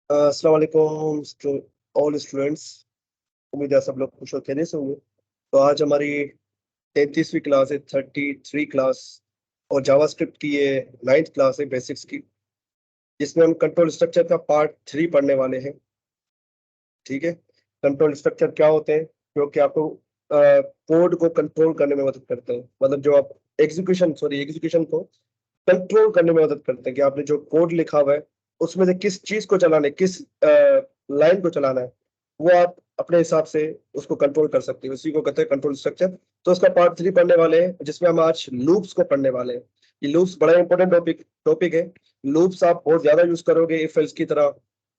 अस्सलाम वालेकुम all students. उम्मीद है सब लोग खुश और खैरियत से होंगे। तो आज हमारी 33वीं क्लास है, 33 क्लास, और जावास्क्रिप्ट की ये 9th क्लास है बेसिक्स की, जिसमें हम कंट्रोल स्ट्रक्चर का पार्ट 3 पढ़ने वाले हैं। ठीक है, कंट्रोल स्ट्रक्चर क्या होते हैं, जो कि आपको कोड को कंट्रोल करने में मदद करते हैं। मतलब जो आप एग्जीक्यूशन को कंट्रोल करने में मदद करते हैं कि आपने जो कोड लिखा हुआ है उसमें से किस चीज को चलाना है, किस लाइन को चलाना है, वो आप अपने हिसाब से उसको कंट्रोल कर सकते हैं। उसी को कहते हैं कंट्रोल स्ट्रक्चर। तो उसका पार्ट 3 पढ़ने वाले हैं, जिसमें हम आज लूप्स को पढ़ने वाले हैं। ये लूप्स बड़ा इंपॉर्टेंट टॉपिक है। लूप्स आप बहुत ज्यादा यूज करोगे इफ एल्स की तरह।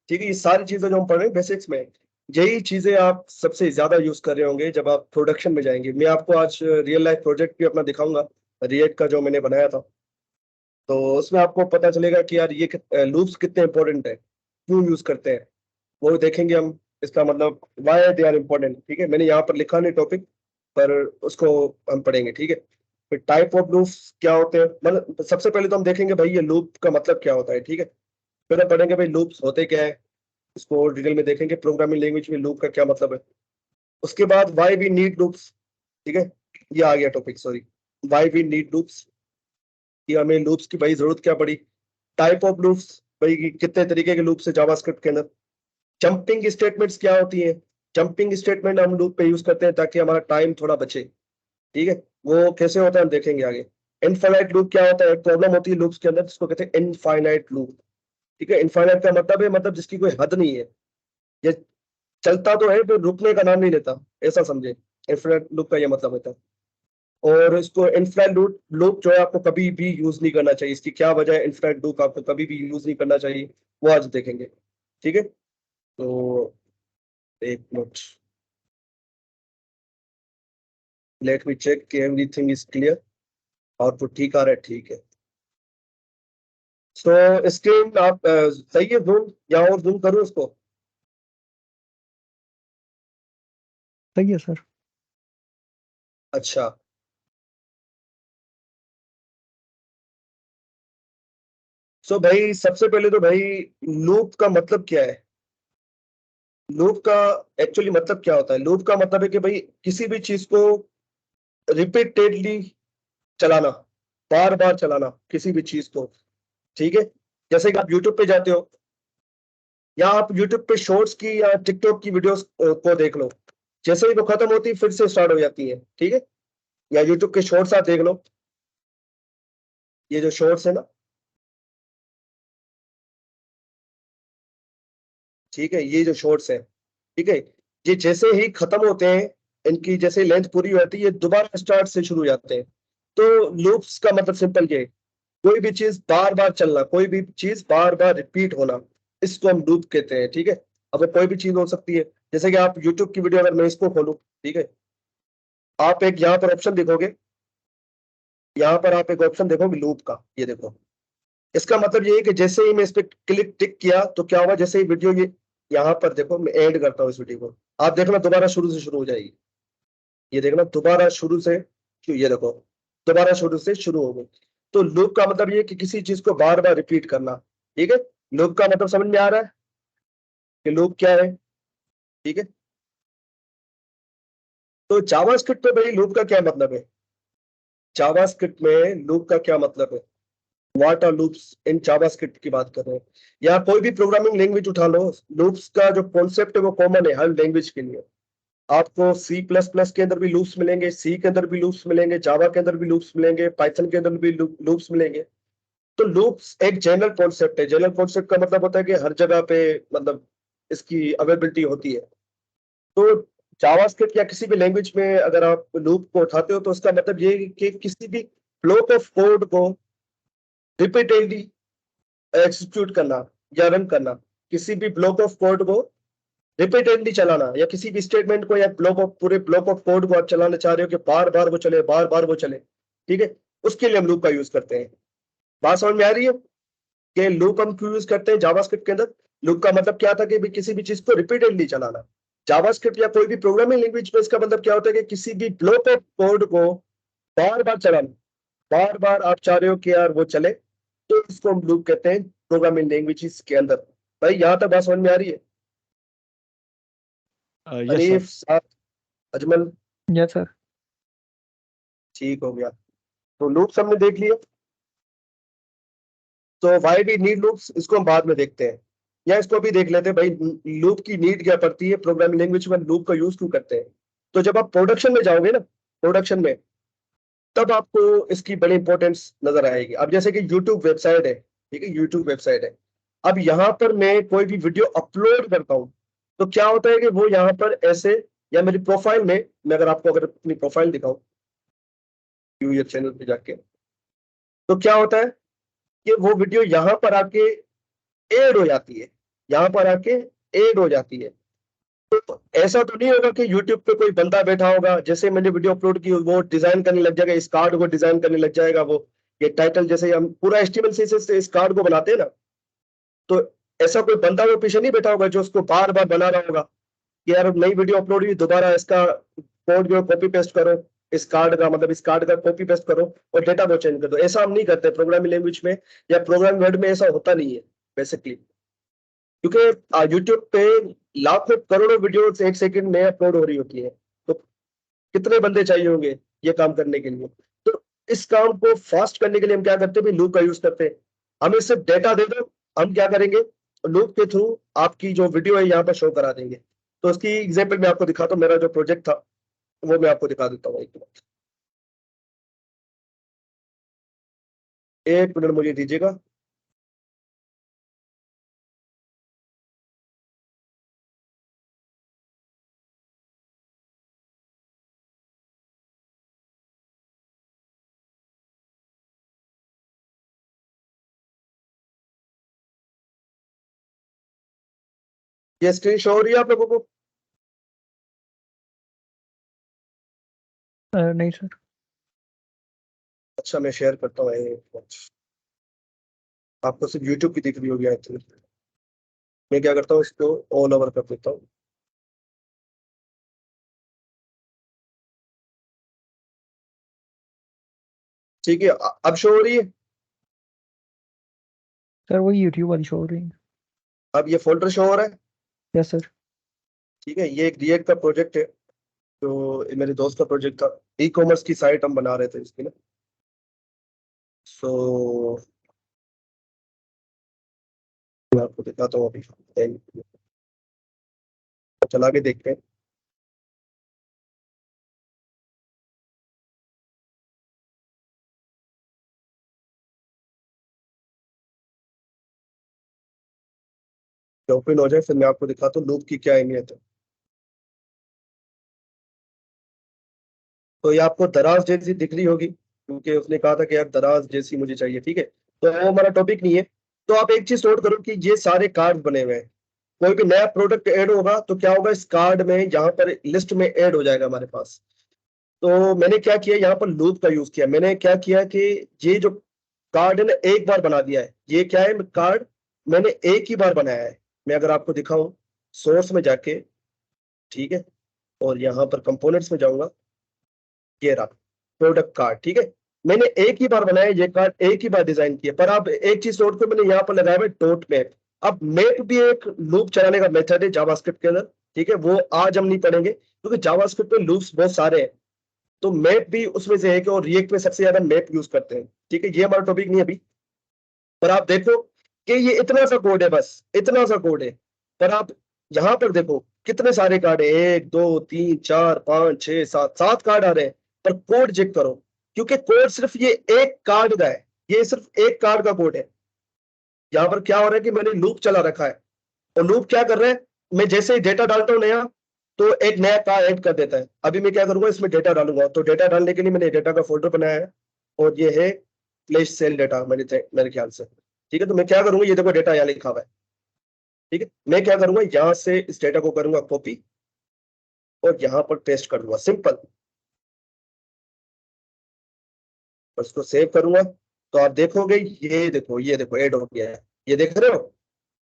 ठीक है, ये सारी चीजें जो हम पढ़ रहे हैं बेसिक्स में, यही चीजें आप सबसे ज्यादा यूज कर रहे होंगे जब आप प्रोडक्शन में जाएंगे। मैं आपको आज रियल लाइफ प्रोजेक्ट भी अपना दिखाऊंगा, रिएक्ट का, जो मैंने बनाया था। तो उसमें आपको पता चलेगा कि यार ये लूप्स कितने इंपॉर्टेंट है, क्यों यूज करते हैं, वो देखेंगे हम। इसका मतलब वाई दे आर इम्पोर्टेंट। ठीक है, मैंने यहाँ पर लिखा नहीं टॉपिक, पर उसको हम पढ़ेंगे। ठीक है, फिर टाइप ऑफ लूप्स क्या होते हैं, मतलब सबसे पहले तो हम देखेंगे भाई ये लूप का मतलब क्या होता है। ठीक है, फिर हम पढ़ेंगे भाई लूप्स होते क्या है, इसको और डिटेल में देखेंगे, प्रोग्रामिंग लैंग्वेज में लूप का क्या मतलब है। उसके बाद वाई वी नीड लूप्स। ठीक है, ये आ गया topic, sorry, why we need loops, कि हमें लूप्स की भाई जरूरत क्या पड़ी। टाइप ऑफ लूप्स, भाई कितने तरीके के लूप्स है जावास्क्रिप्ट के अंदर। जंपिंग स्टेटमेंट्स क्या होती है, जंपिंग स्टेटमेंट हम लूप पे यूज करते हैं ताकि हमारा टाइम थोड़ा बचे। ठीक है, वो कैसे होता है हम देखेंगे आगे। इनफाइनाइट लूप क्या होता है, एक प्रॉब्लम होती है लूप्स के अंदर जिसको कहते हैं इनफाइनाइट लूप। ठीक है, इनफाइनाइट का मतलब है, मतलब जिसकी कोई हद नहीं है, ये चलता तो है पर रुकने का नाम नहीं लेता, ऐसा समझे। इनफाइनाइट लूप का ये मतलब होता है। और इसको इनफाइनाइट लूप लूप जो है आपको कभी भी यूज नहीं करना चाहिए। इसकी क्या वजह है, इनफाइनाइट लूप आपको कभी भी यूज नहीं करना चाहिए, वो आज देखेंगे। ठीक है, तो एक मिनट, लेट मी चेक कि एवरीथिंग इज क्लियर। आउटपुट ठीक आ रहा है, ठीक है। तो स्क्रीन आप सही है, जूम या और जूम करूँ इसको। सही है सर। अच्छा, सो भाई सबसे पहले तो भाई लूप का मतलब क्या है। लूप का एक्चुअली मतलब क्या होता है, लूप का मतलब है कि भाई किसी भी चीज को रिपीटेडली चलाना, बार बार चलाना किसी भी चीज को। ठीक है, जैसे कि आप यूट्यूब पे जाते हो, या आप यूट्यूब पे शॉर्ट्स की या टिकटॉक की वीडियोस को देख लो, जैसे ही वो खत्म होती है फिर से स्टार्ट हो जाती है। ठीक है, या यूट्यूब के शॉर्ट्स आप देख लो, ये जो शॉर्ट्स है ना, ठीक है, ये जो शॉर्ट्स है, ठीक है, ये जैसे ही खत्म होते हैं, इनकी जैसे लेंथ पूरी हो जाती है, ये दोबारा स्टार्ट से शुरू हो जाते हैं। तो लूप्स का मतलब सिंपल ये है, कोई भी चीज बार बार चलना, कोई भी चीज बार बार रिपीट होना, इसको हम लूप कहते हैं। ठीक है, अब वो कोई भी चीज हो सकती है, जैसे कि आप यूट्यूब की वीडियो अगर मैं इसको खोलूं, ठीक है, आप एक यहाँ पर ऑप्शन देखोगे, यहाँ पर आप एक ऑप्शन देखोगे लूप का, ये देखो। इसका मतलब ये है कि जैसे ही मैं इस पे क्लिक टिक किया तो क्या होगा, जैसे ही वीडियो ये यहाँ पर देखो, मैं ऐड करता हूँ इस वीडियो को, आप देखना दोबारा शुरू से शुरू हो जाएगी। ये देखना दोबारा शुरू से, क्यों, ये देखो दोबारा शुरू से शुरू हो गई। तो लूप का मतलब ये है कि किसी चीज को बार बार रिपीट करना। ठीक है, लूप का मतलब समझ में आ रहा है कि लूप क्या है। ठीक है, तो जावास्क्रिप्ट में भाई लूप का क्या मतलब है, जावास्क्रिप्ट में लूप का क्या मतलब है, what are loops in JavaScript की बात कर रहे हैं, या कोई भी प्रोग्रामिंग लैंग्वेज उठा लो, लूप्स का जो कॉन्सेप्ट है वो कॉमन है हर लैंग्वेज के लिए। आपको सी प्लस प्लस के अंदर भी लूप्स मिलेंगे, सी के अंदर भी लूप्स मिलेंगे, जावा के अंदर भी लूप्स मिलेंगे, पाइथन के अंदर भी लूप्स मिलेंगे। तो लूप्स एक जनरल कॉन्सेप्ट है। जनरल कॉन्सेप्ट का मतलब होता है कि हर जगह पे, मतलब इसकी अवेलेबिलिटी होती है। तो जावास्क्रिप्ट या किसी भी लैंग्वेज में अगर आप लूप को उठाते हो तो उसका मतलब ये है कि किसी भी ब्लॉक ऑफ कोड को रिपीटेडली एग्जीक्यूट करना या रन करना, किसी भी ब्लॉक ऑफ कोड को रिपीटेडली चलाना, या किसी भी स्टेटमेंट को या ब्लॉक ऑफ पूरे ब्लॉक ऑफ कोड को आप चलाना चाह रहे हो कि बार बार वो चले, बार बार वो चले। ठीक है, उसके लिए हम लूप का यूज करते हैं। बात समझ में आ रही है कि लूप हम क्यों यूज करते हैं जावास्क्रिप्ट के अंदर। लूप का मतलब क्या था कि भी किसी भी चीज को रिपीटेडली चलाना। जावास्क्रिप्ट या कोई भी प्रोग्रामिंग लैंग्वेज में इसका मतलब क्या होता है कि किसी भी ब्लॉक ऑफ कोड को बार बार चलाना, बार बार आप चाह रहे हो कि यार वो चले, तो इसको हम लूप कहते हैं प्रोग्रामिंग लैंग्वेजेस के अंदर। भाई यहाँ तक बात समझ में आ रही है? Yes Hanif, sir. साथ, अजमल, यस सर। ठीक हो गया। तो लूप्स हमने देख लिया। तो वाई वी नीड लूप्स, इसको हम बाद में देखते हैं, या इसको भी देख लेते हैं भाई, लूप की नीड क्या पड़ती है, प्रोग्रामिंग लैंग्वेज में लूप का यूज क्यों करते हैं। तो जब आप प्रोडक्शन में जाओगे ना, प्रोडक्शन में, तब आपको इसकी बड़ी इंपॉर्टेंस नजर आएगी। अब जैसे कि यूट्यूब वेबसाइट है, ठीक है, यूट्यूब वेबसाइट है। अब यहाँ पर मैं कोई भी वीडियो अपलोड करता हूँ, तो क्या होता है कि वो यहाँ पर ऐसे, या मेरी प्रोफाइल में, मैं अगर आपको अगर अपनी प्रोफाइल दिखाऊं यूट्यूब चैनल पे जाके, तो क्या होता है कि वो वीडियो यहाँ पर आके एड हो जाती है, यहाँ पर आके एड हो जाती है। तो ऐसा तो नहीं होगा कि YouTube पे कोई बंदा बैठा होगा, जैसे मैंने वीडियो अपलोड की वो डिजाइन करने लग जाएगा, इस कार्ड को डिजाइन करने लग जाएगा वो, ये टाइटल जैसे हम पूरा HTML से इस कार्ड को बनाते हैं ना, तो ऐसा कोई बंदा वो पीछे नहीं बैठा होगा जो उसको बार बार बना रहा होगा कि यार नई वीडियो अपलोड हुई, दोबारा इसका कोड जो कॉपी पेस्ट करो, इस कार्ड का मतलब इस कार्ड का कॉपी पेस्ट करो और डेटा को चेंज कर दो। ऐसा हम नहीं करते प्रोग्रामिंग लैंग्वेज में, या प्रोग्रामिंग वर्ड में ऐसा होता नहीं है बेसिकली, क्योंकि यूट्यूब पे लाखों करोड़ों वीडियोस एक सेकंड में अपलोड हो रही होती है। तो कितने बंदे चाहिए होंगे ये काम करने के लिए। तो इस काम को फास्ट करने के लिए हम क्या करते हैं, लूप का यूज करते हैं। हमें सिर्फ डेटा दे दो, हम क्या करेंगे, लूप के थ्रू आपकी जो वीडियो है यहाँ पर शो करा देंगे। तो उसकी एग्जाम्पल मैं आपको दिखाता हूँ, मेरा जो प्रोजेक्ट था वो मैं आपको दिखा देता हूँ। एक मिनट मुझे दीजिएगा। ये स्क्रीन शो हो रही है आप लोगों को? नहीं सर। अच्छा, मैं शेयर करता हूँ आपको सिर्फ यूट्यूब की दिख रही होगी आई थिंक। मैं क्या करता हूँ, इसको ऑल ओवर कर देता हूँ। ठीक है, अब शो हो रही है। सर वही यूट्यूब वाली शो हो रही है। अब ये फोल्डर शो हो रहा है। Yes sir. ठीक है, ये एक रिएक्ट का प्रोजेक्ट है, जो ये मेरे दोस्त का प्रोजेक्ट था। ई कॉमर्स की साइट हम बना रहे थे इसकी ना। सो मैं आपको दिखाता हूँ अभी, चला के देखते हैं। ओपन हो जाए फिर मैं आपको दिखाता हूँ लूप की क्या अहमियत है। तो ये आपको दराज जैसी दिख रही होगी, क्योंकि उसने कहा था कि यार दराज जैसी मुझे चाहिए। ठीक है, तो वो हमारा टॉपिक नहीं है। तो आप एक चीज नोट करो कि ये सारे कार्ड बने हुए हैं। कोई भी नया प्रोडक्ट ऐड होगा तो क्या होगा, इस कार्ड में यहाँ पर लिस्ट में ऐड हो जाएगा हमारे पास। तो मैंने क्या किया, यहाँ पर लूप का यूज किया। मैंने क्या किया कि ये जो कार्ड है ना, एक बार बना दिया है। ये क्या है, कार्ड मैंने एक ही बार बनाया है। मैं अगर आपको दिखाऊं सोर्स में जाके, ठीक है, और यहाँ पर कंपोनेंट्स में जाऊंगा, ये रहा प्रोडक्ट कार्ड। ठीक है, मैंने एक ही बार बनाया ये कार्ड, एक ही बार डिजाइन किया। पर आप एक चीज नोट करो, मैंने यहाँ पर लगाया है डॉट मैप। अब मैप भी एक लूप चलाने का मेथड है जावास्क्रिप्ट के अंदर। ठीक है, वो आज हम नहीं पढ़ेंगे क्योंकि जावास्क्रिप्ट में लूप्स बहुत सारे हैं। तो मैप भी उसमें से है कि, और रिएक्ट में सबसे ज्यादा मैप यूज करते हैं। ठीक है, ये हमारा टॉपिक नहीं है अभी। पर आप देखो कि ये इतना सा कोड है, बस इतना सा कोड है। पर आप यहाँ पर देखो कितने सारे कार्ड है, 1 2 3 4 5 6 7, 7 कार्ड आ रहे हैं। पर कोड चेक करो, क्योंकि कोड सिर्फ ये एक कार्ड का है, ये सिर्फ एक कार्ड का कोड है। यहाँ पर क्या हो रहा है कि मैंने लूप चला रखा है, और लूप क्या कर रहा है, मैं जैसे ही डेटा डालता हूँ नया, तो एक नया कार्ड ऐड कर देता है। अभी मैं क्या करूंगा, इसमें डेटा डालूंगा। तो डेटा डालने के लिए मैंने डेटा का फोल्डर बनाया है, और ये है प्लेस सेल डेटा मेरे ख्याल से। ठीक है, तो मैं क्या करूंगा, ये देखो डेटा यहाँ लिखा हुआ है। ठीक है, मैं क्या करूंगा, यहाँ से इस डेटा को करूंगा कॉपी, और यहाँ पर पेस्ट कर दूंगा, सिंपल। उसको सेव करूंगा, तो आप देखोगे, ये देखो ऐड हो गया है। ये देख रहे हो,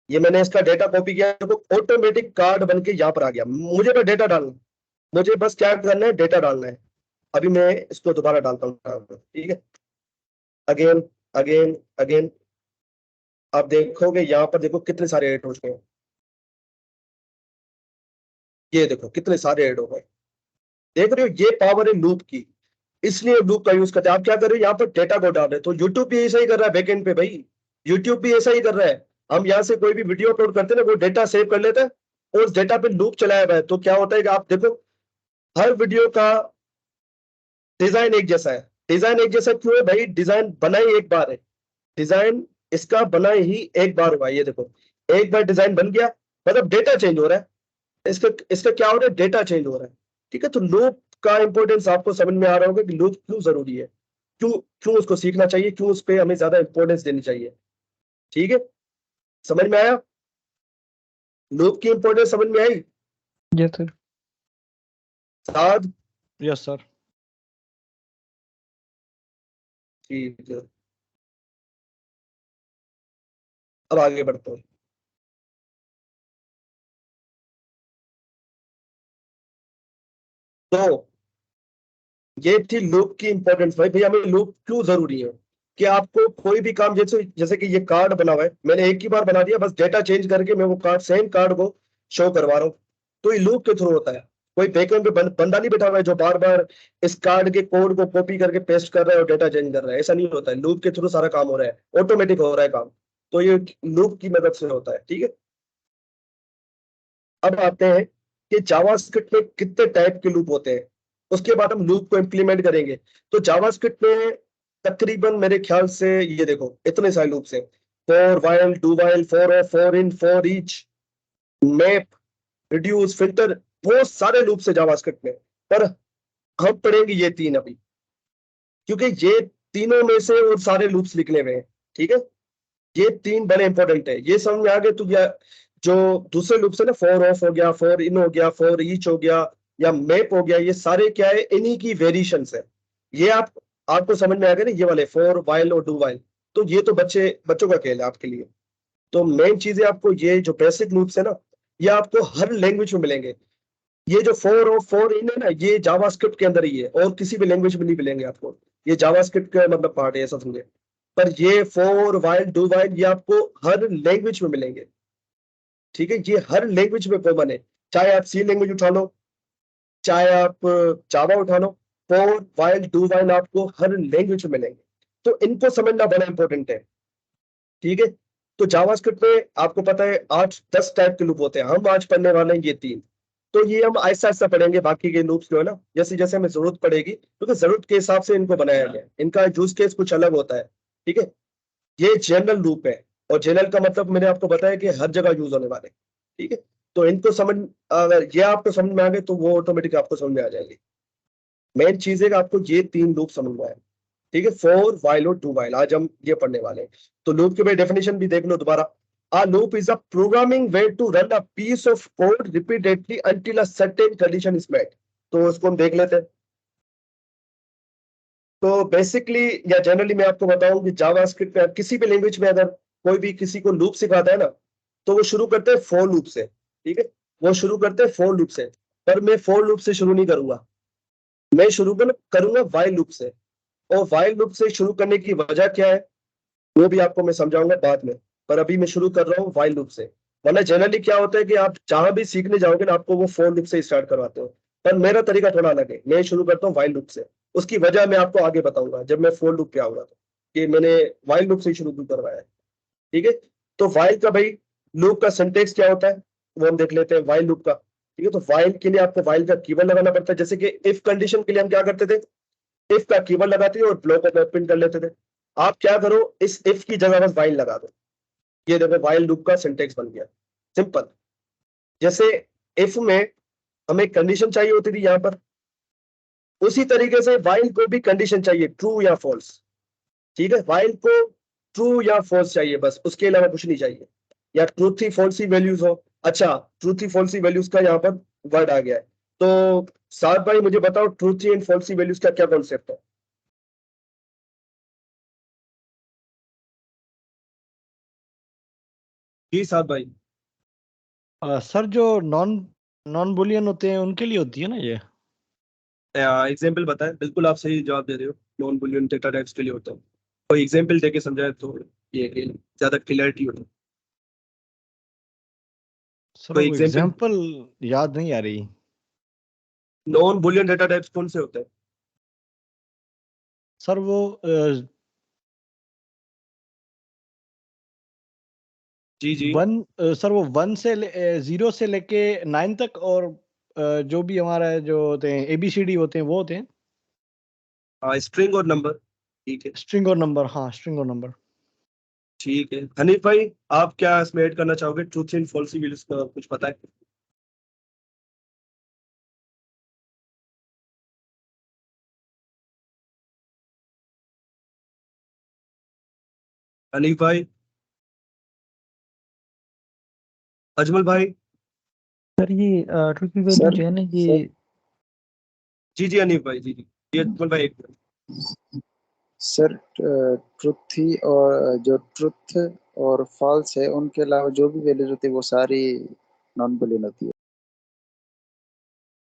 ये मैंने इसका डेटा कॉपी किया, देखो ऑटोमेटिक कार्ड बन के यहाँ पर आ गया। मुझे तो डेटा डालना, मुझे बस क्या करना है, डेटा डालना है। अभी मैं इसको दोबारा डालता हूँ। ठीक है, अगेन, अगेन, अगेन, आप देखोगे यहाँ पर, देखो कितने सारे ऐड हो चुके हैं, ये देखो कितने सारे ऐड हो गए, देख रहे हो, ये पावर है लूप की, इसलिए लूप का यूज करते हैं। आप क्या कर रहे हो, यहाँ पर डेटा को डाल रहे हो, तो यूट्यूब भी ऐसा ही कर रहा है बैकएंड पे भाई, यूट्यूब भी ऐसा ही कर रहा है। हम यहाँ से कोई भी वीडियो अपलोड करते हैं ना, वो डेटा सेव कर लेता है और उस डेटा पे लूप चलाया हुआ है, तो क्या होता है कि आप देखो हर वीडियो का डिजाइन एक जैसा है। डिजाइन एक जैसा क्यों है भाई, डिजाइन बना ही एक बार है, डिजाइन इसका बना ही एक बार हुआ है। ये देखो एक बार डिजाइन बन गया, मतलब डेटा चेंज हो रहा है, इसका इसका क्या हो रहा है, डेटा चेंज हो रहा है। ठीक है, तो लूप का इंपॉर्टेंस आपको समझ में आ रहा होगा कि लूप क्यों जरूरी है, क्यों क्यों उसको सीखना चाहिए, क्यों उस पर हमें ज्यादा इंपॉर्टेंस देनी चाहिए। ठीक है, समझ में आया, लूप की इंपॉर्टेंस समझ में आई। Yes sir. साद, यस सर। ठीक है, अब आगे बढ़ते हैं। तो ये थी लूप की इंपॉर्टेंस। भाई भैया हमें लूप क्यों जरूरी है, कि आपको कोई भी काम, जैसे जैसे कि ये कार्ड बना हुआ है, मैंने एक ही बार बना दिया, बस डेटा चेंज करके मैं वो कार्ड, सेम कार्ड को शो करवा रहा हूँ, तो ये लूप के थ्रू होता है। कोई बैकएंड पे बंदा नहीं बैठा हुआ है जो बार बार इस कार्ड के कोड को कॉपी करके पेस्ट कर रहा है और डेटा चेंज कर रहा है, ऐसा नहीं होता है। लूप के थ्रू सारा काम हो रहा है, ऑटोमेटिक हो रहा है काम, तो ये लूप की मदद से होता है। ठीक है, अब आते हैं कि जावास्क्रिप्ट में कितने टाइप के लूप होते हैं, उसके बाद हम लूप को इंप्लीमेंट करेंगे। तो जावास्क्रिप्ट में तकरीबन मेरे ख्याल से ये देखो इतने सारे लूप्स हैं, for while, do while, for of, for in, for each, map, reduce, filter, बहुत सारे लूप्स है जावास्क्रिप्ट में। पर हम पढ़ेंगे ये तीन अभी, क्योंकि ये तीनों में से और सारे लूप्स लिखने हुए हैं। ठीक है, ये तीन बड़े इंपॉर्टेंट है, ये समझ में आ गए। तो जो दूसरे लूप से ना, फॉर ऑफ हो गया, फॉर इन हो गया, फॉर ईच हो गया, या मैप हो गया, ये सारे क्या है, इन्हीं की वेरिएशंस है। ये आपको समझ में आ गया ना, ये वाले फॉर वाइल और डू वाइल, तो ये तो बच्चों का खेल है आपके लिए। तो मेन चीजें आपको, ये जो बेसिक लूप्स है ना, ये आपको हर लैंग्वेज में मिलेंगे। ये जो फॉर और फॉर इन है ना, ये जावास्क्रिप्ट के अंदर ही है, और किसी भी लैंग्वेज में नहीं मिलेंगे आपको, ये जावास्क्रिप्ट का मतलब पार्ट है, ऐसा समझे। पर ये फॉर वाइल, डू वाइल, ये आपको हर लैंग्वेज में मिलेंगे। ठीक है, ये हर लैंग्वेज में कॉमन है, चाहे आप सी लैंग्वेज उठा लो, चाहे आप जावा उठा लो, फॉर वाइल, डू वाइल आपको हर लैंग्वेज में मिलेंगे, तो इनको समझना बड़ा इंपॉर्टेंट है। ठीक है, तो जावास्क्रिप्ट में आपको पता है 8-10 टाइप के लूप होते हैं, हम आज पढ़ने वाले हैं ये तीन। तो ये हम आहिस्ता आहिस्ता पढ़ेंगे, बाकी के लूप्स जो है ना, जैसे जैसे हमें जरूरत पड़ेगी, क्योंकि जरूरत के हिसाब से इनको बनाया गया है, इनका यूज केस कुछ अलग होता है। ठीक है, ये जनरल लूप है, और जनरल का मतलब मैंने आपको बताया कि हर जगह यूज होने वाले। ठीक है, तो इनको समझ, अगर ये आपको समझ में आ गए तो वो ऑटोमेटिक आपको समझ में आ जाएंगे। मेन चीज है कि आपको ये तीन लूप समझ में आए। ठीक है, फॉर वाइल और डू वाइल आज हम ये पढ़ने वाले हैं। तो लूप के भाई डेफिनेशन भी देख लो दोबारा। A loop is a programming way to run a piece of code repeatedly until a certain condition is met. तो उसको हम देख लेते हैं। तो बेसिकली या जनरली मैं आपको बताऊं कि जावास्क्रिप्ट में, किसी भी लैंग्वेज में अगर कोई भी किसी को लूप सिखाता है ना, तो वो शुरू करते हैं फॉर लूप से। ठीक है, वो शुरू करते हैं फॉर लूप से, पर मैं फॉर लूप से शुरू नहीं करूंगा, मैं शुरू करूंगा वाइल लूप से। और वाइल लूप से शुरू करने की वजह क्या है, वो भी आपको मैं समझाऊंगा बाद में, पर अभी मैं शुरू कर रहा हूँ वाइल लूप से। वरना जनरली क्या होता है कि आप जहां भी सीखने जाओगे ना, आपको वो फॉर लूप से स्टार्ट करवाते हो, पर मेरा तरीका थोड़ा अलग है, मैं शुरू करता हूँ वाइल लूप से। उसकी वजह मैं आपको आगे बताऊंगा जब मैं फॉर लूप पे आऊंगा, तो कि मैंने वाइल लूप से शुरू क्यों करवाया है। ठीक है, तो वाइल का भाई लूप का सिंटेक्स क्या होता है, वो हम देख लेते हैं वाइल लूप का। ठीक है, तो वाइल के लिए आपको वाइल का कीवर्ड लगाना पड़ता है, जैसे कि इफ कंडीशन के लिए हम क्या करते थे, इफ का कीवर्ड लगाते थे और ब्लॉक को प्रिंट कर लेते थे। आप क्या करो, इस इफ की जगह बस वाइल लगा दो, ये देखो वाइल लूप का सिंटेक्स बन गया, सिंपल। जैसे इफ में हमें कंडीशन चाहिए होती थी यहाँ पर, उसी तरीके से वाइल को भी कंडीशन चाहिए, ट्रू या फॉल्स। ठीक है, वाइल को ट्रू या फॉल्स चाहिए, बस उसके अलावा कुछ नहीं चाहिए, या ट्रू थी फॉल्स ही वैल्यूज हो। अच्छा, ट्रू थी फॉल्स ही वैल्यूज का यहाँ पर वर्ड आ गया है, तो साथ भाई मुझे बताओ ट्रू थी एंड फॉल्स ही वैल्यूज का क्या कॉन्सेप्ट है। जी साथ भाई। सर जो नॉन नॉन बुलियन होते हैं उनके लिए होती है ना ये। एग्जाम्पल बताएं, बिल्कुल आप सही जवाब दे रहे हो, नॉन बुलियन डेटा टाइप्स के लिए होता है, कोई एग्जाम्पल देके समझाए तो। ये ज्यादा क्लियरिटी हो। सर कोई वो एग्जांपल? एग्जांपल याद नहीं आ रही। नॉन बुलियन डेटा टाइप्स कौन से होते हैं? सर वो जी जी। सर वो 0 से लेके 9 तक, और जो भी हमारा जो होते हैं ABCD होते हैं वो होते हैं। हाँ, स्ट्रिंग और नंबर। ठीक है स्ट्रिंग और नंबर, हाँ स्ट्रिंग और नंबर। ठीक है। हनीफ भाई, आप क्या इसमें ऐड करना चाहोगे? ट्रूथ एंड फॉल्स वैल्यूज का कुछ पता है? हनीफ भाई, अजमल भाई। सर ये ट्रुथ वैल्यू सर जो है ना ये जी जी हनीफ भाई, जी जी। ये अजमल भाई एक मिनट। सर ट्रुथ ही और जो ट्रुथ और फॉल्स है उनके अलावा जो भी वैल्यूज होती है वो सारी नॉन बुलियन होती है।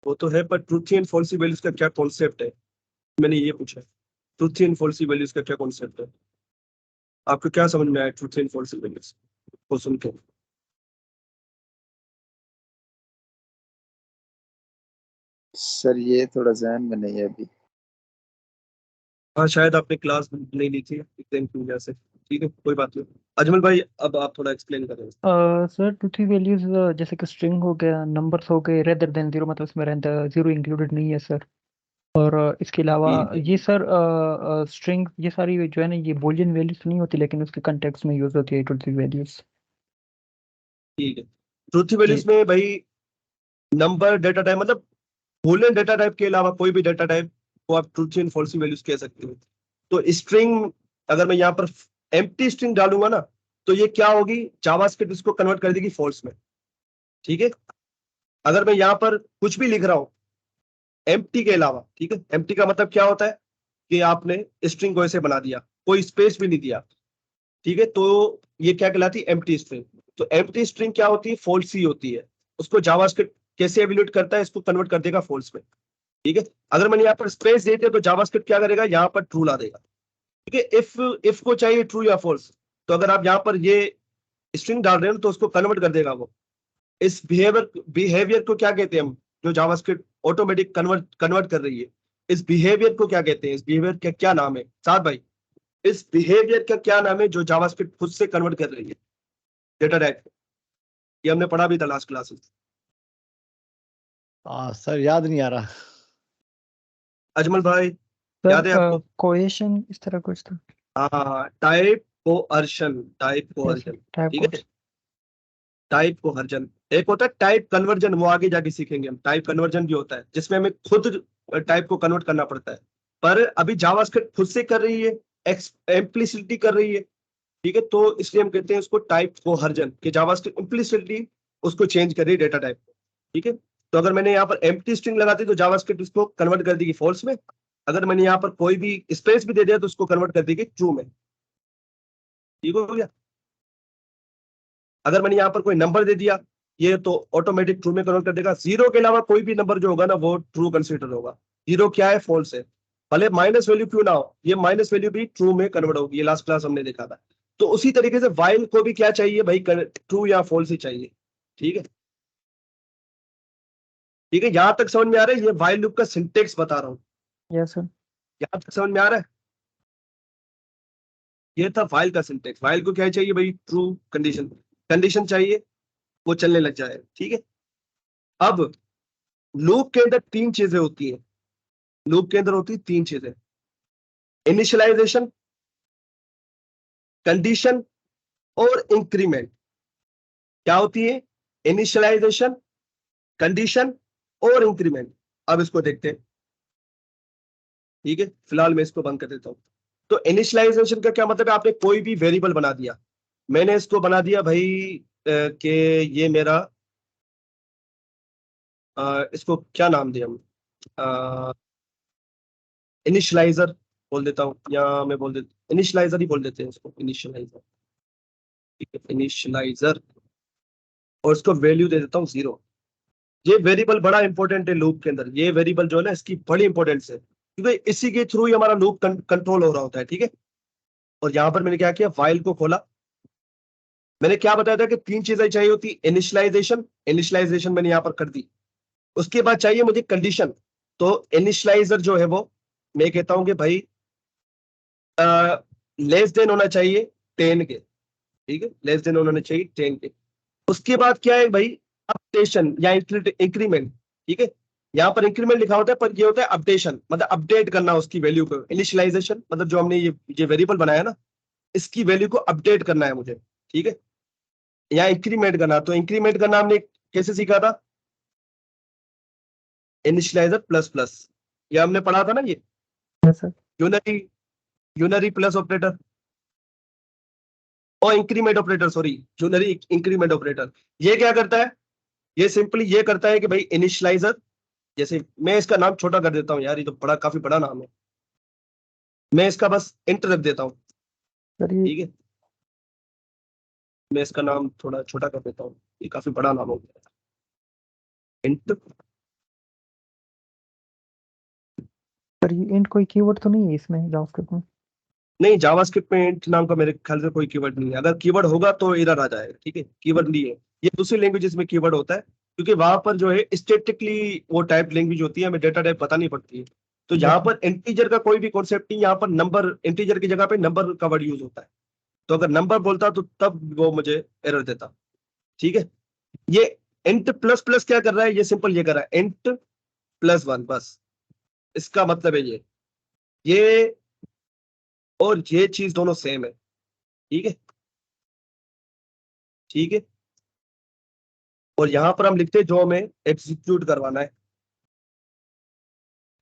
वो तो है, पर ट्रूथ एंड फॉल्स वैल्यूज का क्या कॉन्सेप्ट है? मैंने ये पूछा। ट्रूथ एंड फॉल्स वैल्यूज का क्या कॉन्सेप्ट है? आपको क्या समझ में आया ट्रूथ एंड फॉल्स वैल्यूज को सुन के? सर ये थोड़ा जहन में नहीं है अभी। हाँ, शायद आपने क्लास नहीं ली थी एग्जाम की वजह से। ठीक है, कोई बात नहीं। अजमल भाई, अब आप थोड़ा एक्सप्लेन करें। सर ट्रुथ वैल्यूज जैसे कि स्ट्रिंग हो गया, नंबर्स हो गए, रेदर देन जीरो, मतलब इसमें रहता जीरो इंक्लूडेड नहीं है सर। और इसके अलावा ठीक है ये सर स्ट्रिंग ये सारी जो है ना ये बूलियन वैल्यूज नहीं होती, लेकिन उसके कंटेक्स्ट में यूज होती है ट्रुथ वैल्यूज। ठीक है। ट्रूथ जी वैल्यूज में भाई नंबर डेटा टाइप, मतलब बूलियन डेटा टाइप के अलावा कोई भी डेटा टाइप को आप ट्रूथ एंड फॉल्स वैल्यूज कह सकते हो। तो स्ट्रिंग, अगर मैं यहाँ पर एम्प्टी स्ट्रिंग डालूंगा ना, तो ये क्या होगी, जावास्क्रिप्ट इसको कन्वर्ट कर देगी फॉल्स में। ठीक है। अगर मैं यहाँ पर कुछ भी लिख रहा हूँ एम्प्टी के अलावा, ठीक है, एम्प्टी का मतलब क्या होता है कि आपने स्ट्रिंग को ऐसे बना दिया, कोई स्पेस भी नहीं दिया। ठीक है, तो ये क्या कहलाती है, एम्प्टी स्ट्रिंग। तो एम्प्टी स्ट्रिंग क्या होती है, फॉल्स ही होती है। उसको जावास्क्रिप्ट कैसे एवेल्यूएट करता है, इसको कन्वर्ट कर देगा फॉल्स में। ठीक है। अगर मैंने यहाँ पर स्पेस दे दिया तो जावास्क्रिप्ट क्या करेगा, यहाँ पर ट्रू ला देगा। ठीक है। इफ को चाहिए ट्रू या फॉल्स, तो अगर आप यहाँ पर ये स्ट्रिंग डाल रहे हो तो उसको कन्वर्ट कर देगा वो। इस बिहेवियर को क्या कहते हैं हम, जो जावास्क्रिप्ट ऑटोमेटिक कन्वर्ट कन्वर्ट कर रही है, इस बिहेवियर को क्या कहते हैं, इस बिहेवियर का क्या नाम है साथ भाई? इस बिहेवियर का क्या नाम है जो जावास्क्रिप्ट खुद से कन्वर्ट कर रही है डेटा टाइप? ये हमने पढ़ा भी था लास्ट क्लासेस। सर याद नहीं आ रहा। अजमल भाई, याद सर है आपको? कोएशन इस तरह कुछ था। हाँ, type coercion, type yes coercion. Type ठीक है। Type coercion. एक होता है टाइप कन्वर्जन, वो आगे जाके सीखेंगे हम। टाइप कन्वर्जन भी होता है जिसमें हमें खुद टाइप को कन्वर्ट करना पड़ता है, पर अभी जावास्क्रिप्ट खुद से कर रही है, इम्प्लिसिटली कर रही है। ठीक है, तो इसलिए हम कहते हैं उसको टाइप कोअर्जन, कि जावास्क्रिप्ट इम्प्लिसिटली उसको चेंज कर रही है डेटा टाइप। ठीक है। तो अगर मैंने यहाँ पर एम्प्टी स्ट्रिंग लगा दी तो जावास्क्रिप्ट इसको कन्वर्ट कर देगी फॉल्स में। अगर मैंने यहाँ पर कोई भी स्पेस भी दे दिया तो उसको कन्वर्ट कर देगी ट्रू में। ठीक हो गया। अगर मैंने यहाँ पर कोई नंबर दे दिया, ये तो ऑटोमेटिक ट्रू में कन्वर्ट कर देगा। जीरो के अलावा कोई भी नंबर जो होगा ना वो ट्रू कंसिडर होगा। जीरो क्या है, फॉल्स है। भले माइनस वैल्यू क्यों ना हो, ये माइनस वैल्यू भी ट्रू में कन्वर्ट होगी। ये लास्ट क्लास हमने देखा था। तो उसी तरीके से वाइल को भी क्या चाहिए भाई, ट्रू या फॉल्स ही चाहिए। ठीक है। ठीक है, यहां तक समझ में आ रहा है? ये वाइल लूप का सिंटेक्स बता रहा हूँ। Yes sir. यहां तक समझ में आ रहा है? ये था वाइल का सिंटेक्स। वाइल को क्या चाहिए भाई, ट्रू कंडीशन, कंडीशन चाहिए, वो चलने लग जाए। ठीक है। अब लूप के अंदर तीन चीजें होती हैं। लूप के अंदर होती तीन चीजें, इनिशियलाइजेशन, कंडीशन और इंक्रीमेंट। क्या होती है? इनिशियलाइजेशन, कंडीशन और इंक्रीमेंट। अब इसको देखते हैं। ठीक है, फिलहाल मैं इसको बंद कर देता हूं। तो इनिशियलाइजेशन का क्या मतलब है, आपने कोई भी वेरिएबल बना दिया। मैंने इसको बना दिया भाई कि ये मेरा इसको क्या नाम दिया हम, इनिशियलाइजर बोल देता हूँ, या मैं बोल देता इनिशियलाइजर ही बोल देते हैं इसको, इनिशियलाइजर। ठीक है, इनिशियलाइजर। और इसको वैल्यू दे देता हूँ 0। ये वेरिएबल बड़ा इंपॉर्टेंट है लूप के अंदर। ये वेरिएबल जो है ना, इसकी बड़ी इंपॉर्टेंस है, क्योंकि इसी के थ्रू ही हमारा लूप कंट्रोल हो रहा होता है। ठीक है। और यहाँ पर मैंने क्या किया, वाइल को खोला। मैंने क्या बताया था कि 3 चीजें चाहिए होती, इनिशियलाइजेशन मैंने यहाँ पर कर दी। उसके बाद चाहिए मुझे कंडीशन। तो इनिशियलाइजर जो है वो मैं कहता हूं कि भाई लेस देन होना चाहिए 10 के, ठीक है, लेस देन होना चाहिए 10 के। उसके बाद क्या है भाई, अपडेशन या इंक्रीमेंट, ठीक है। यहाँ पर इंक्रीमेंट लिखा होता है पर ये होता है अपडेशन, मतलब अपडेट करना उसकी वैल्यू को। इनिशियलाइजेशन मतलब जो हमने ये वेरिएबल बनाया ना, इसकी वैल्यू को अपडेट करना है मुझे, ठीक है। या इंक्रीमेंट करना, तो इंक्रीमेंट करना हमने कैसे सीखा था, इनिशियलाइजर प्लस प्लस, ये हमने पढ़ा था ना, ये yes sir. Unary unary plus operator और increment operator, sorry unary increment operator. ये क्या करता है, ये सिंपली ये करता है कि भाई इनिशियलाइजर, जैसे मैं इसका नाम छोटा कर देता हूँ यार, ये तो बड़ा काफी बड़ा नाम है, मैं इसका बस इंट रख देता हूँ, सर ये ठीक है। मैं इसका नाम थोड़ा छोटा कर देता हूँ, ये काफी बड़ा नाम हो गया, इंट। सर ये इंट कोई कीवर्ड तो नहीं है इसमें जावास्क्रिप्ट में? नहीं, जावास्क्रिप्ट में इंट नाम का मेरे ख्याल से कोई कीवर्ड नहीं है, अगर कीवर्ड होगा तो एरर आ जाएगा, ठीक है। कीवर्ड नहीं है, ये दूसरी लैंग्वेजेस में कीवर्ड होता है, क्योंकि वहां पर जो है स्टैटिकली वो टाइप लैंग्वेज होती है, हमें डेटा टाइप पता नहीं पड़ती है। तो यहाँ पर इंटीजर का कोई भी कॉन्सेप्ट नहीं, यहाँ पर नंबर, इंटीजर की जगह पे नंबर का वर्ड यूज होता है। तो अगर नंबर बोलता तो तब वो मुझे एरर देता, ठीक है। ये इंट प्लस प्लस क्या कर रहा है, ये सिंपल ये कर रहा है इंट +1, बस इसका मतलब है ये और ये चीज दोनों सेम है, ठीक है, ठीक है। और यहां पर हम लिखते हैं जो हमें एग्जीक्यूट करवाना है,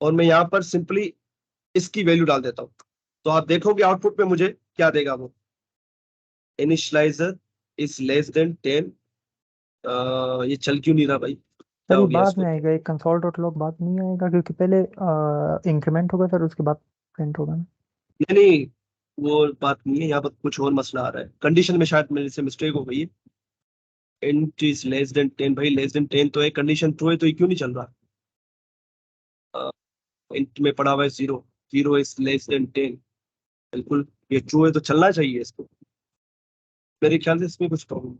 और मैं यहां पर सिंपली इसकी वैल्यू डाल देता हूं। तो आप देखोगे आउटपुट में मुझे क्या देगा वो, इनिशियलाइजर इज लेस देन 10। ये चल क्यों नहीं रहा भाई, क्या सर ये हो गया बाद इसको। में आएगा, एक कंसोल डॉट लॉग बाद में नहीं आएगा, क्योंकि पहले इंक्रीमेंट होगा सर, उसके बाद प्रिंट होगा ना। नहीं नहीं, वो बात नहीं है, यहाँ पर कुछ और मसला आ रहा है, कंडीशन में शायद मेरे से मिस्टेक हो गई है। इंट इज लेस देन 10, भाई लेस देन 10 तो है, कंडीशन ट्रू है, तो ये क्यों नहीं चल रहा। इंट में पड़ा हुआ है 0, 0 इज लेस देन 10, बिल्कुल ये ट्रू है तो चलना चाहिए इसको, मेरे ख्याल से इसमें कुछ प्रॉब्लम।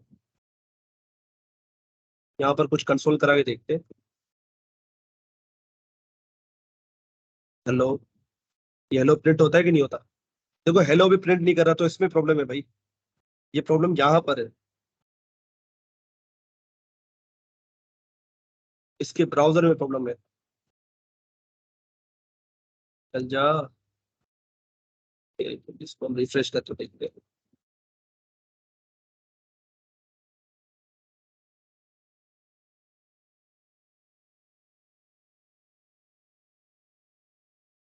यहाँ पर कुछ कंसोल करा के देखते हैं। हेलो, ये हेलो प्रिंट होता है कि नहीं होता, देखो हेलो भी प्रिंट नहीं कर रहा, तो इसमें प्रॉब्लम है भाई, ये प्रॉब्लम यहाँ पर है, इसके ब्राउजर में प्रॉब्लम है। चल जा, इसको हम रिफ्रेश करके देखते हैं।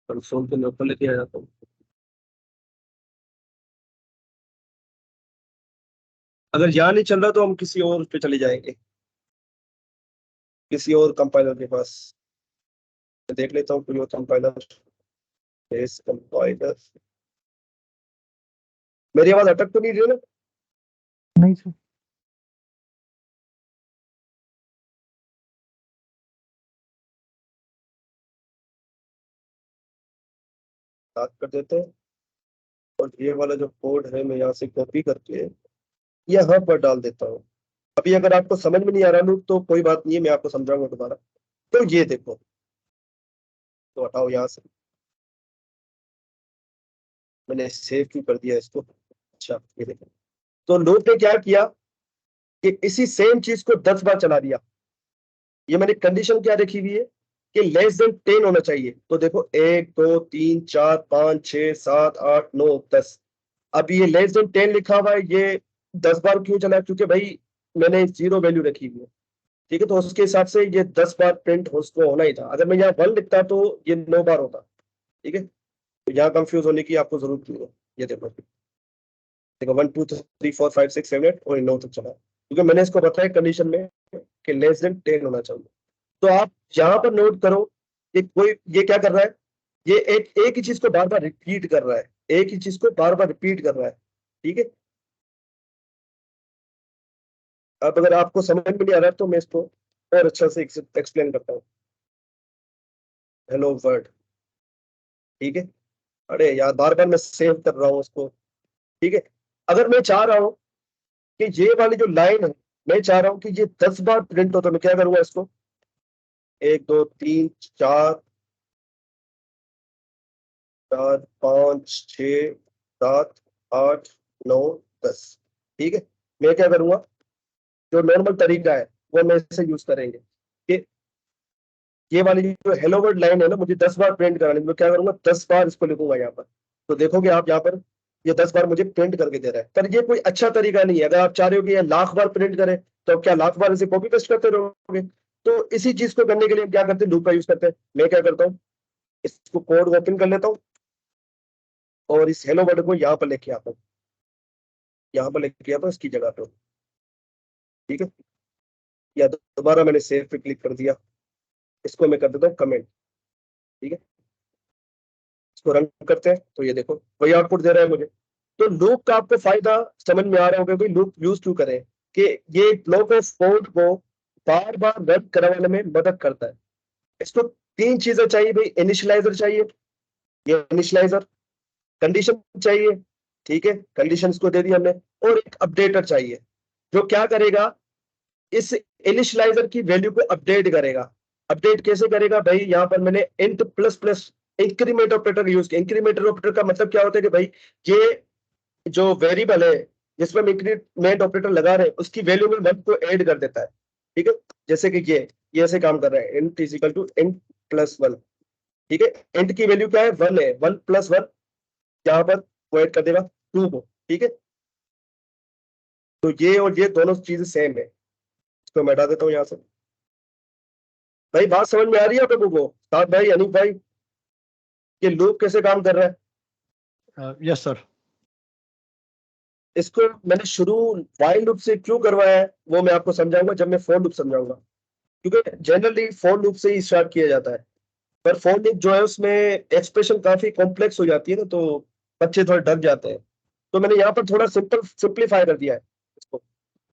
कंसोल के ऊपर लेके आ जाता हूँ। अगर यहाँ नहीं चल रहा तो हम किसी और पे चले जाएंगे, किसी और कंपाइलर के पास। मैं देख लेता हूँ कोई और कंपाइलर, कंपाइलर। मेरी आवाज अटक तो नहीं रही है ना। नहीं सर। बात कर देते हैं, और ये वाला जो कोड है मैं यहाँ से कॉपी करके यहाँ पर डाल देता हूँ। अभी अगर आपको समझ में नहीं आ रहा लूप तो कोई बात नहीं है, मैं आपको समझाऊंगा दोबारा। तो ये देखो, तो हटाओ यहाँ से, मैंने सेव क्यों कर दिया इसको। अच्छा ये देखो, तो लूप ने क्या किया कि इसी सेम चीज को 10 बार चला दिया। ये मैंने कंडीशन क्या रखी हुई है कि लेस देन 10 होना चाहिए। तो देखो 1 2 3 4 5 6 7 8 9 10, अब ये लेस देन 10 लिखा हुआ है, ये 10 बार क्यों चला, क्योंकि भाई मैंने 0 वैल्यू रखी हुई है, ठीक है। तो उसके हिसाब से ये 10 बार प्रिंट उसको होना ही था। अगर मैं यहाँ 1 लिखता तो ये 9 बार होता, ठीक है। तो यहाँ कंफ्यूज होने की आपको जरूरत नहीं है। ये देखो देखो 1 2 3 4 5 6 7 8 और 9 तक चला, क्योंकि मैंने इसको बताया कंडीशन में कि लेस देन 10 होना चाहिए। तो आप यहाँ पर नोट करो कि कोई ये क्या कर रहा है, ये एक ही चीज को बार बार रिपीट कर रहा है, एक ही चीज को बार बार रिपीट कर रहा है, ठीक है। अब अगर आपको समझ में नहीं आ रहा तो मैं इसको और अच्छा से एक्सप्लेन करता हूँ। हेलो वर्ड, ठीक है। अरे यार बार बार मैं सेव कर रहा हूँ उसको, ठीक है। अगर मैं चाह रहा हूं कि ये वाली जो लाइन है, मैं चाह रहा हूं कि ये 10 बार प्रिंट हो, तो मैं क्या करूंगा, इसको 1 2 3 4 4 5 6 7 8 9 10, ठीक है। मैं क्या करूंगा, जो नॉर्मल तरीका है वो मैं इसे यूज करेंगे कि ये वाली जो हेलो वर्ल्ड लाइन है ना, मुझे 10 बार प्रिंट करानी है, मैं क्या करूंगा, 10 बार इसको लिखूंगा यहाँ पर। तो देखोगे आप यहाँ पर ये 10 बार मुझे प्रिंट करके दे रहा है, पर ये कोई अच्छा तरीका नहीं है। अगर आप चाह रहे हो कि ये लाख बार प्रिंट करे, तो क्या लाख बार इसे कॉपी पेस्ट करते रहोगे? तो इसी चीज को करने के लिए हम क्या करते हैं, लूप का यूज करते हैं। मैं क्या करता हूँ, इसको कोड ओपन कर लेता हूँ और इस हेलो वर्ड को यहाँ पर लेके आता हूँ, यहाँ पर लेके आता हूँ इसकी जगह पे, ठीक है। या दोबारा मैंने सेव पे क्लिक कर दिया, इसको मैं कर देता हूँ कमेंट, ठीक है। इसको रन करते हैं तो ये देखो वही आउटपुट दे रहा है मुझे। तो लूप का आपको फायदा समझ में आ रहा होगा, भाई लूप यूज क्यों करें, कि ये ब्लॉक ऑफ कोड को बार बार रन करवाने में मदद करता है। इसको 3 चीजें चाहिए भाई, इनिशियलाइजर चाहिए, ये इनिशियलाइजर, कंडीशन चाहिए, ठीक है, कंडीशंस को दे दी हमने, और एक अपडेटर चाहिए जो क्या करेगा, इस इनिशियलाइजर की वैल्यू को अपडेट करेगा। अपडेट कैसे करेगा भाई, यहाँ पर मैंने int plus plus increment operator use किया। इंक्रीमेंट ऑपरेटर का मतलब क्या होता है कि भाई ये जो वेरिएबल है जिसमें हम इंक्रीमेंट ऑपरेटर लगा रहे हैं उसकी वैल्यू में 1 को ऐड कर देता है, ठीक है। जैसे कि ये ऐसे काम कर रहा है, int is equal to int plus 1, ठीक है। इंट की वैल्यू क्या है, 1 है, 1 प्लस 1 यहाँ पर वो ऐड कर देगा 2 को, ठीक है। तो ये और ये दोनों चीजें सेम है, इसको मैं हटा देता हूँ यहाँ से। भाई बात समझ में आ रही है आप लोगों को, साथ भाई अनूप भाई, ये लूप कैसे काम कर रहा है? Yes sir. इसको मैंने शुरू व्हाइल लूप से क्यों करवाया है वो मैं आपको समझाऊंगा जब मैं फॉर लूप समझाऊंगा, क्योंकि जनरली फॉर लूप से ही स्टार्ट किया जाता है। पर फॉर लूप जो है उसमें एक्सप्रेशन काफी कॉम्प्लेक्स हो जाती है ना, तो बच्चे थोड़े डर जाते हैं। तो मैंने यहाँ पर थोड़ा सिंप्लीफाई कर दिया है इसको,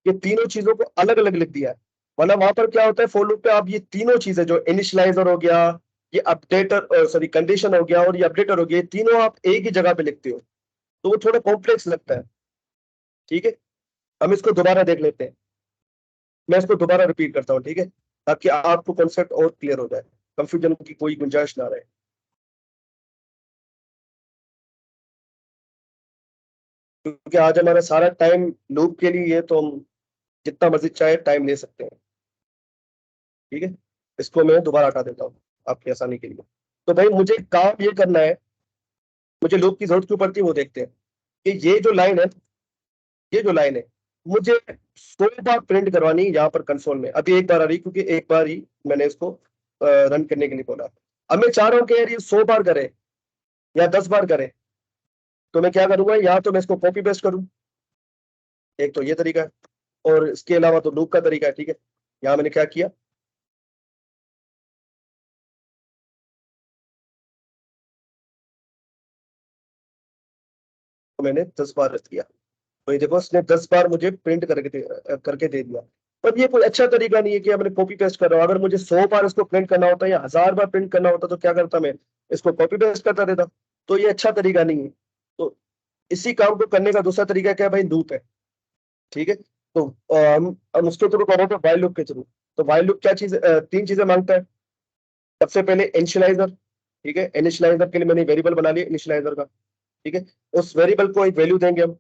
ये तीनों चीजों को अलग अलग लिख दिया है। वरना वहां पर क्या होता है, फॉर लूप पे आप ये तीनों चीजें, जो इनिशियलाइजर हो गया, ये अपडेटर सॉरी कंडीशन हो गया और ये अपडेटर हो गया, ये तीनों आप एक ही जगह पे लिखते हो, तो वो थोड़ा कॉम्प्लेक्स लगता है, ठीक है। हम इसको दोबारा देख लेते हैं, मैं इसको दोबारा रिपीट करता हूँ, ठीक है, ताकि आपको कॉन्सेप्ट और क्लियर हो जाए, कंफ्यूजन की कोई गुंजाइश ना रहे। क्योंकि आज हमारा सारा टाइम लूप के लिए है, तो हम जितना मर्जी चाहे टाइम ले सकते हैं, ठीक है। इसको मैं दोबारा हटा देता हूँ आपकी आसानी के लिए। तो भाई मुझे काम ये करना है, मुझे लूप की जरूरत क्यों पड़ती है वो देखते हैं, कि ये जो लाइन है, ये जो लाइन है मुझे 100 बार प्रिंट करवानी है यहाँ पर कंसोल में। अभी एक बार आ रही क्योंकि एक बार ही मैंने इसको रन करने के लिए बोला। अब मैं चाह रहा हूँ कि यार ये 100 बार करे या 10 बार करे, तो मैं क्या करूंगा, यहाँ तो मैं इसको कॉपी पेस्ट करूँ, एक तो ये तरीका है, और इसके अलावा तो लूप का तरीका है, ठीक है। यहाँ मैंने क्या किया, तो मैंने 10 बार रख दिया, तो ये देखो उसने 10 बार मुझे प्रिंट करके दे दिया। पर ये कोई अच्छा तरीका नहीं है कि मैंने कॉपी पेस्ट कर रहा हूँ। अगर मुझे 100 बार इसको प्रिंट करना होता या 1000 बार प्रिंट करना होता तो क्या करता, मैं इसको कॉपी पेस्ट करता देता। तो ये अच्छा तरीका नहीं है। तो इसी काम को करने का दूसरा तरीका क्या है भाई, लूप है, ठीक है। तो हम उसके थ्रू करो तो व्हाइल लूप के थ्रू। तो व्हाइल लूप क्या चीज 3 चीजें मांगता है। सबसे पहले इनिशियलाइजर, ठीक है। इनिशियलाइजर के लिए मैंने वेरिएबल बना लिया इनिशियलाइजर का, ठीक है। उस वेरिएबल को एक वैल्यू देंगे हम,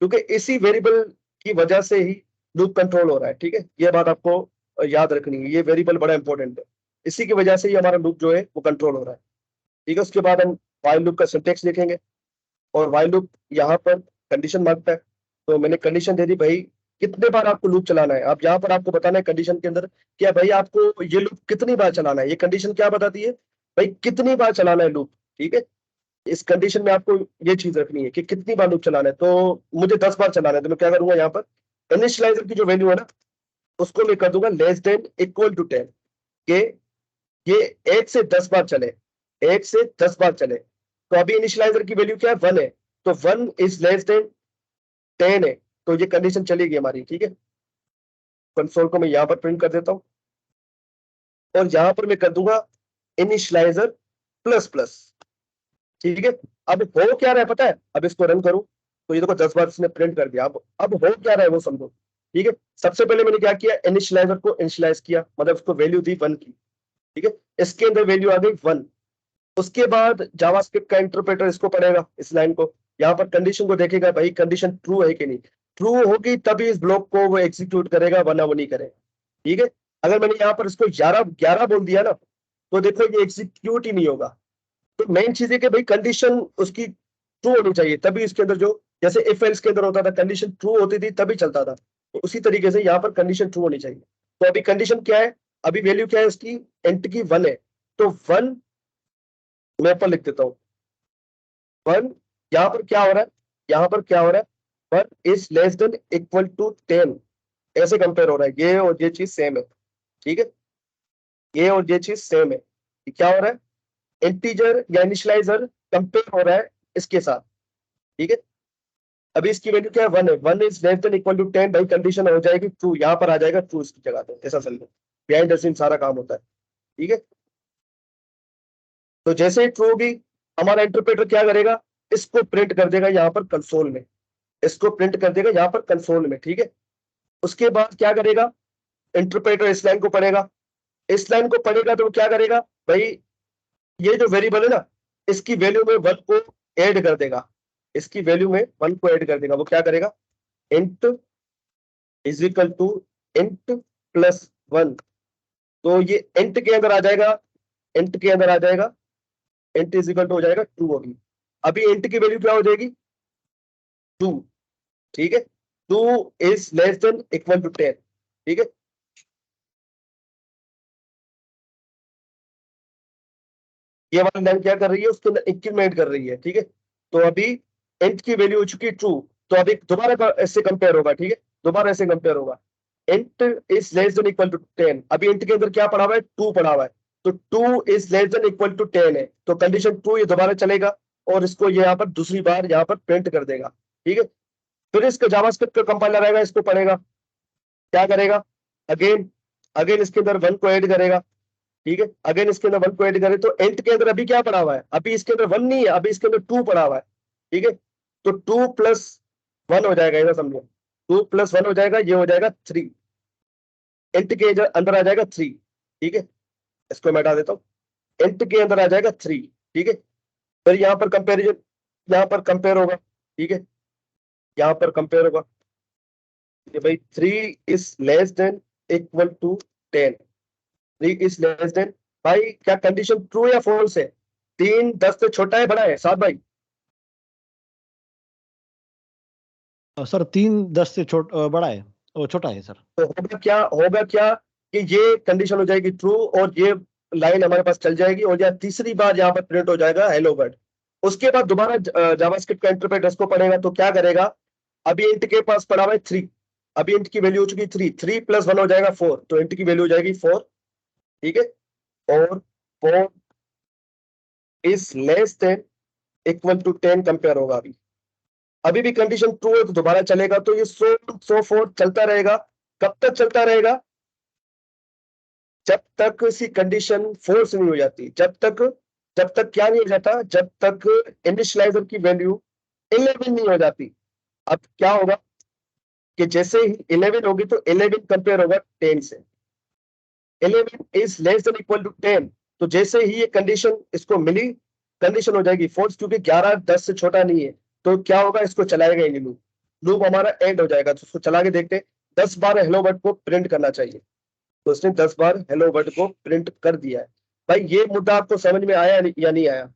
क्योंकि इसी वेरिएबल की वजह से ही लूप कंट्रोल हो रहा है, ठीक है। ये बात आपको याद रखनी है, ये वेरिएबल बड़ा इंपॉर्टेंट है, इसी की वजह से ही हमारा लूप जो है वो कंट्रोल हो रहा है, ठीक है। उसके बाद हम व्हाइल लूप का सिंटेक्स लिखेंगे, और व्हाइल लूप यहाँ पर कंडीशन मांगता है, तो मैंने कंडीशन दे दी भाई कितने बार आपको लूप चलाना है। अब यहाँ पर आपको बताना है कंडीशन के अंदर क्या भाई आपको ये लूप कितनी बार चलाना है, ये कंडीशन क्या बताती है भाई, कितनी बार चलाना है लूप, ठीक है। इस कंडीशन में आपको ये चीज रखनी है कि कितनी बार लूप चलाना है। तो मुझे 10 बार चलाना है, तो मैं क्या करूंगा, यहाँ पर इनिशियलाइजर की जो वैल्यू है ना उसको मैं कर दूंगा लेस देन इक्वल टू 10, के ये 1 से 10 बार चले, 1 से 10 बार चले। तो अभी इनिशियलाइजर की वैल्यू क्या है, 1 है, तो 1 इज लेस देन 10 है, तो ये कंडीशन चलेगी हमारी, ठीक है। कंसोल को मैं यहाँ पर प्रिंट कर देता हूँ, और यहाँ पर मैं कर दूंगा इनिशियलाइजर प्लस प्लस, ठीक है। अब हो क्या रहा है पता है, अब इसको रन करूं तो ये देखो 10 बार इसने प्रिंट कर दिया। अब हो क्या रहा है वो समझो, ठीक है। सबसे पहले मैंने क्या किया, इनिशियलाइजर को इनिशियलाइज किया, मतलब उसको वैल्यू दी 1 की, ठीक है। इसके अंदर वैल्यू आ गई 1। उसके बाद जावास्क्रिप्ट का इंटरप्रेटर इसको पढ़ेगा, इस लाइन को, यहाँ पर कंडीशन को देखेगा, भाई कंडीशन ट्रू है कि नहीं। ट्रू होगी तभी इस ब्लॉक को वो एग्जीक्यूट करेगा, वरना वो नहीं करेगा, ठीक है। अगर मैंने यहाँ पर इसको 11 बोल दिया ना, तो देखो ये एग्जीक्यूट ही नहीं होगा। तो मेन चीज है कि भाई कंडीशन उसकी ट्रू होनी चाहिए, तभी इसके अंदर जो जैसे इफ एल्स के अंदर होता था, कंडीशन ट्रू होती थी तभी चलता था, तो उसी तरीके से यहाँ पर कंडीशन ट्रू होनी चाहिए। तो अभी कंडीशन क्या है, अभी वैल्यू क्या है इसकी, इंट की 1 है, तो 1 मैं पर लिख देता हूँ 1। यहाँ पर क्या हो रहा है, यहाँ पर क्या हो रहा है, 1 is less than equal to 10, ऐसे कंपेयर हो रहा है, ये और ये चीज सेम है, ठीक है। ये और ये चीज सेम है, क्या हो रहा है, इंटीजर या इनिशियलाइजर कंपेयर हो रहा है इसके साथ, ठीक है। अभी इसकी वैल्यू क्या है, 1 है, 1 is less than equal to 10, भाई कंडीशन हो जाएगी ट्रू, यहाँ पर आ जाएगा ट्रू इसकी जगह पे, ऐसा समझो, बिहाइंड द सीन सारा काम होता है, ठीक है। तो जैसे ही ट्रू होगी, हमारा इंटरप्रेटर क्या करेगा, इसको प्रिंट कर देगा यहाँ पर कंसोल में, इसको प्रिंट कर देगा यहाँ पर कंसोल में, ठीक है। उसके बाद क्या करेगा, इंटरप्रेटर इस लाइन को पढ़ेगा, इस लाइन को पढ़ेगा तो वो क्या करेगा, भाई ये जो वेरिएबल है ना, इसकी वैल्यू में 1 को ऐड कर देगा, इसकी वैल्यू में 1 को ऐड कर देगा। वो क्या करेगा, int is equal to int plus 1, तो ये इंट के अंदर आ जाएगा, इंट के अंदर आ जाएगा, इंट इज इक्वल टू हो जाएगा 2 होगी। अभी इंट की वैल्यू क्या हो जाएगी 2, ठीक है। 2 is less than equal to 10, ठीक है। ये वाली लाइन क्या कर रही है, उसके अंदर इंक्रीमेंट कर रही है, ठीक है। तो अभी इंट की वैल्यू हो चुकी है ट्रू, तो अभी दोबारा ऐसे कंपेयर होगा, ठीक है, दोबारा ऐसे कंपेयर होगा, int is less than equal to 10। अभी इंट के अंदर क्या पड़ा हुआ है, 2 पड़ा हुआ है, तो 2 is less than equal to 10 है, तो कंडीशन ट्रू, ये दोबारा चलेगा और इसको ये यहाँ पर दूसरी बार यहाँ पर प्रिंट कर देगा, ठीक है। फिर इसका जावास्क्रिप्ट का कंपाइलर आएगा, इसको पढ़ेगा, क्या करेगा, अगेन अगेन इसके अंदर 1 को ऐड करेगा, ठीक है। अगेन इसके अंदर 1 को ऐड करें, तो इंट के अंदर अभी क्या पड़ा हुआ है, अभी इसके अंदर 1 नहीं है, अभी इसके अंदर 2 पड़ा हुआ है, ठीक है। तो 2 प्लस 1 हो जाएगा, ऐसा समझो, 2 प्लस 1 हो जाएगा, ये हो जाएगा 3, इंट के अंदर आ जाएगा 3, ठीक है। इसको मैं हटा देता हूँ, इंट के अंदर आ जाएगा 3, ठीक है। फिर यहाँ पर कंपेरिजन, यहाँ पर कंपेयर होगा, ठीक है, यहाँ पर कंपेयर होगा, ये भाई 3 is less than equal to 10, 3 is less than, भाई क्या कंडीशन ट्रू या फॉल्स है, 3 10 से छोटा है बड़ा है, साथ भाई, सर 3 10 से बड़ा है और छोटा है सर। तो होगा क्या कि ये कंडीशन हो जाएगी ट्रू और ये लाइन हमारे पास चल जाएगी, और यहाँ तीसरी बार यहाँ पर प्रिंट हो जाएगा हेलो वर्ल्ड। उसके बाद दोबारा जावास्क्रिप्ट का इंटरप्रेटर इसको पढ़ेगा, तो क्या करेगा, अभी इंट के पास पड़ा हुआ है 3, अभी इंट की वैल्यू हो चुकी 3 प्लस 1 हो जाएगा 4, तो इंट की वैल्यू हो जाएगी 4, ठीक है। और 4 is less than equal to 10 compare होगा, अभी भी कंडीशन ट्रू है तो दोबारा चलेगा, तो ये 100 चलता रहेगा। कब तक चलता रहेगा, जब तक इसकी कंडीशन फोर्स नहीं हो जाती, जब तक क्या नहीं हो जाता, जब तक इनिशियलाइजर की वैल्यू 11 नहीं हो जाती। अब क्या होगा कि जैसे ही 11 होगी तो 11 कंपेयर होगा 10 से, 11 is less than equal to 10, तो जैसे ही ये कंडीशन इसको मिली, कंडीशन हो जाएगी फोर्स, क्योंकि 11 10 से छोटा नहीं है, तो क्या होगा, इसको चलाएगा ये लूप, लूप हमारा एंड हो जाएगा। तो उसको चला के देखते हैं, 10 बार हेलो वर्ड को प्रिंट करना चाहिए, तो उसने 10 बार हेलो वर्ड को प्रिंट कर दिया है। भाई ये मुद्दा आपको समझ में आया या नहीं आया,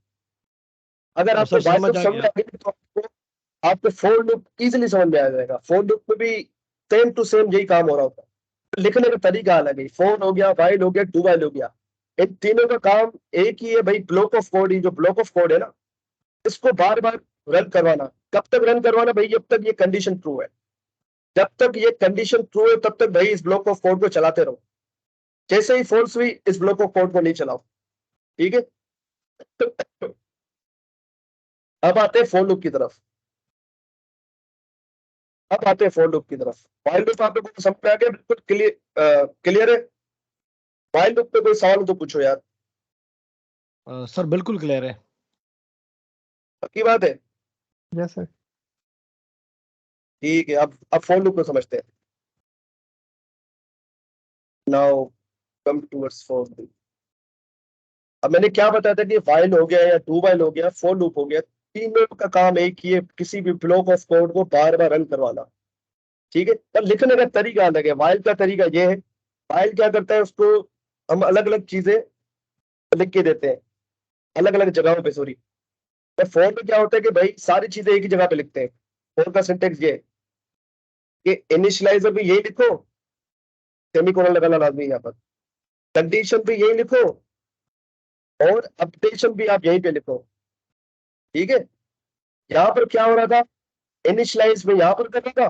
अगर आपको सर समझ आ समझ गया। आ गई तो आपको फोर लूप इजीली समझ में आ जाएगा। फोर लूप में भी सेम टू सेम यही काम हो रहा होता है, लिखने का तरीका अलग है, फोर हो गया, वाइल हो गया, डू वाइल हो गया, इन तीनों का काम एक ही है भाई, ब्लॉक ऑफ कोड, ही जो ब्लॉक ऑफ कोड है ना, इसको बार बार रन करवाना। कब तक रन करवाना भाई, जब तक ये कंडीशन ट्रू है, जब तक ये कंडीशन ट्रू है तब तक भाई इस ब्लॉक ऑफ कोड को चलाते रहो, जैसे ही फॉल्स हुई इस ब्लॉक ऑफ कोड को नहीं चलाओ, ठीक है। अब आते हैं फॉर लूप की तरफ, व्हाइल लूप आप लोगों को समझ में आ गया, बिल्कुल क्लियर है। व्हाइल लूप पे कोई सवाल तो पूछो यार, सर बिल्कुल क्लियर है। पक्की बात है। Yes sir. ठीक है, अब फॉर लूप को समझते हैं। Now come towards for loop. अब मैंने क्या बताया था कि वाइल हो गया या डू वाइल हो गया, फॉर लूप हो गया, तीनों का काम एक ही है, किसी भी ब्लॉक ऑफ कोड को बार बार रन करवाना। ठीक है, पर लिखने का तरीका अलग है। वाइल का तरीका ये है, वाइल क्या करता है, उसको हम अलग अलग चीजें लिख के देते हैं, अलग अलग जगहों पे, सॉरी। पर फॉर में क्या होता है कि भाई सारी चीजें एक ही जगह पे लिखते हैं। फॉर का सिंटेक्स ये है कि इनिशियलाइजर भी यही लिखो, सेमीकोलन लगाना लाजमी है यहाँ पर, कंडीशन भी यही लिखो, और अपडेशन भी आप यहीं पे लिखो। ठीक है, यहाँ पर क्या हो रहा था, इनिशियलाइज में यहाँ पर कर रहा था,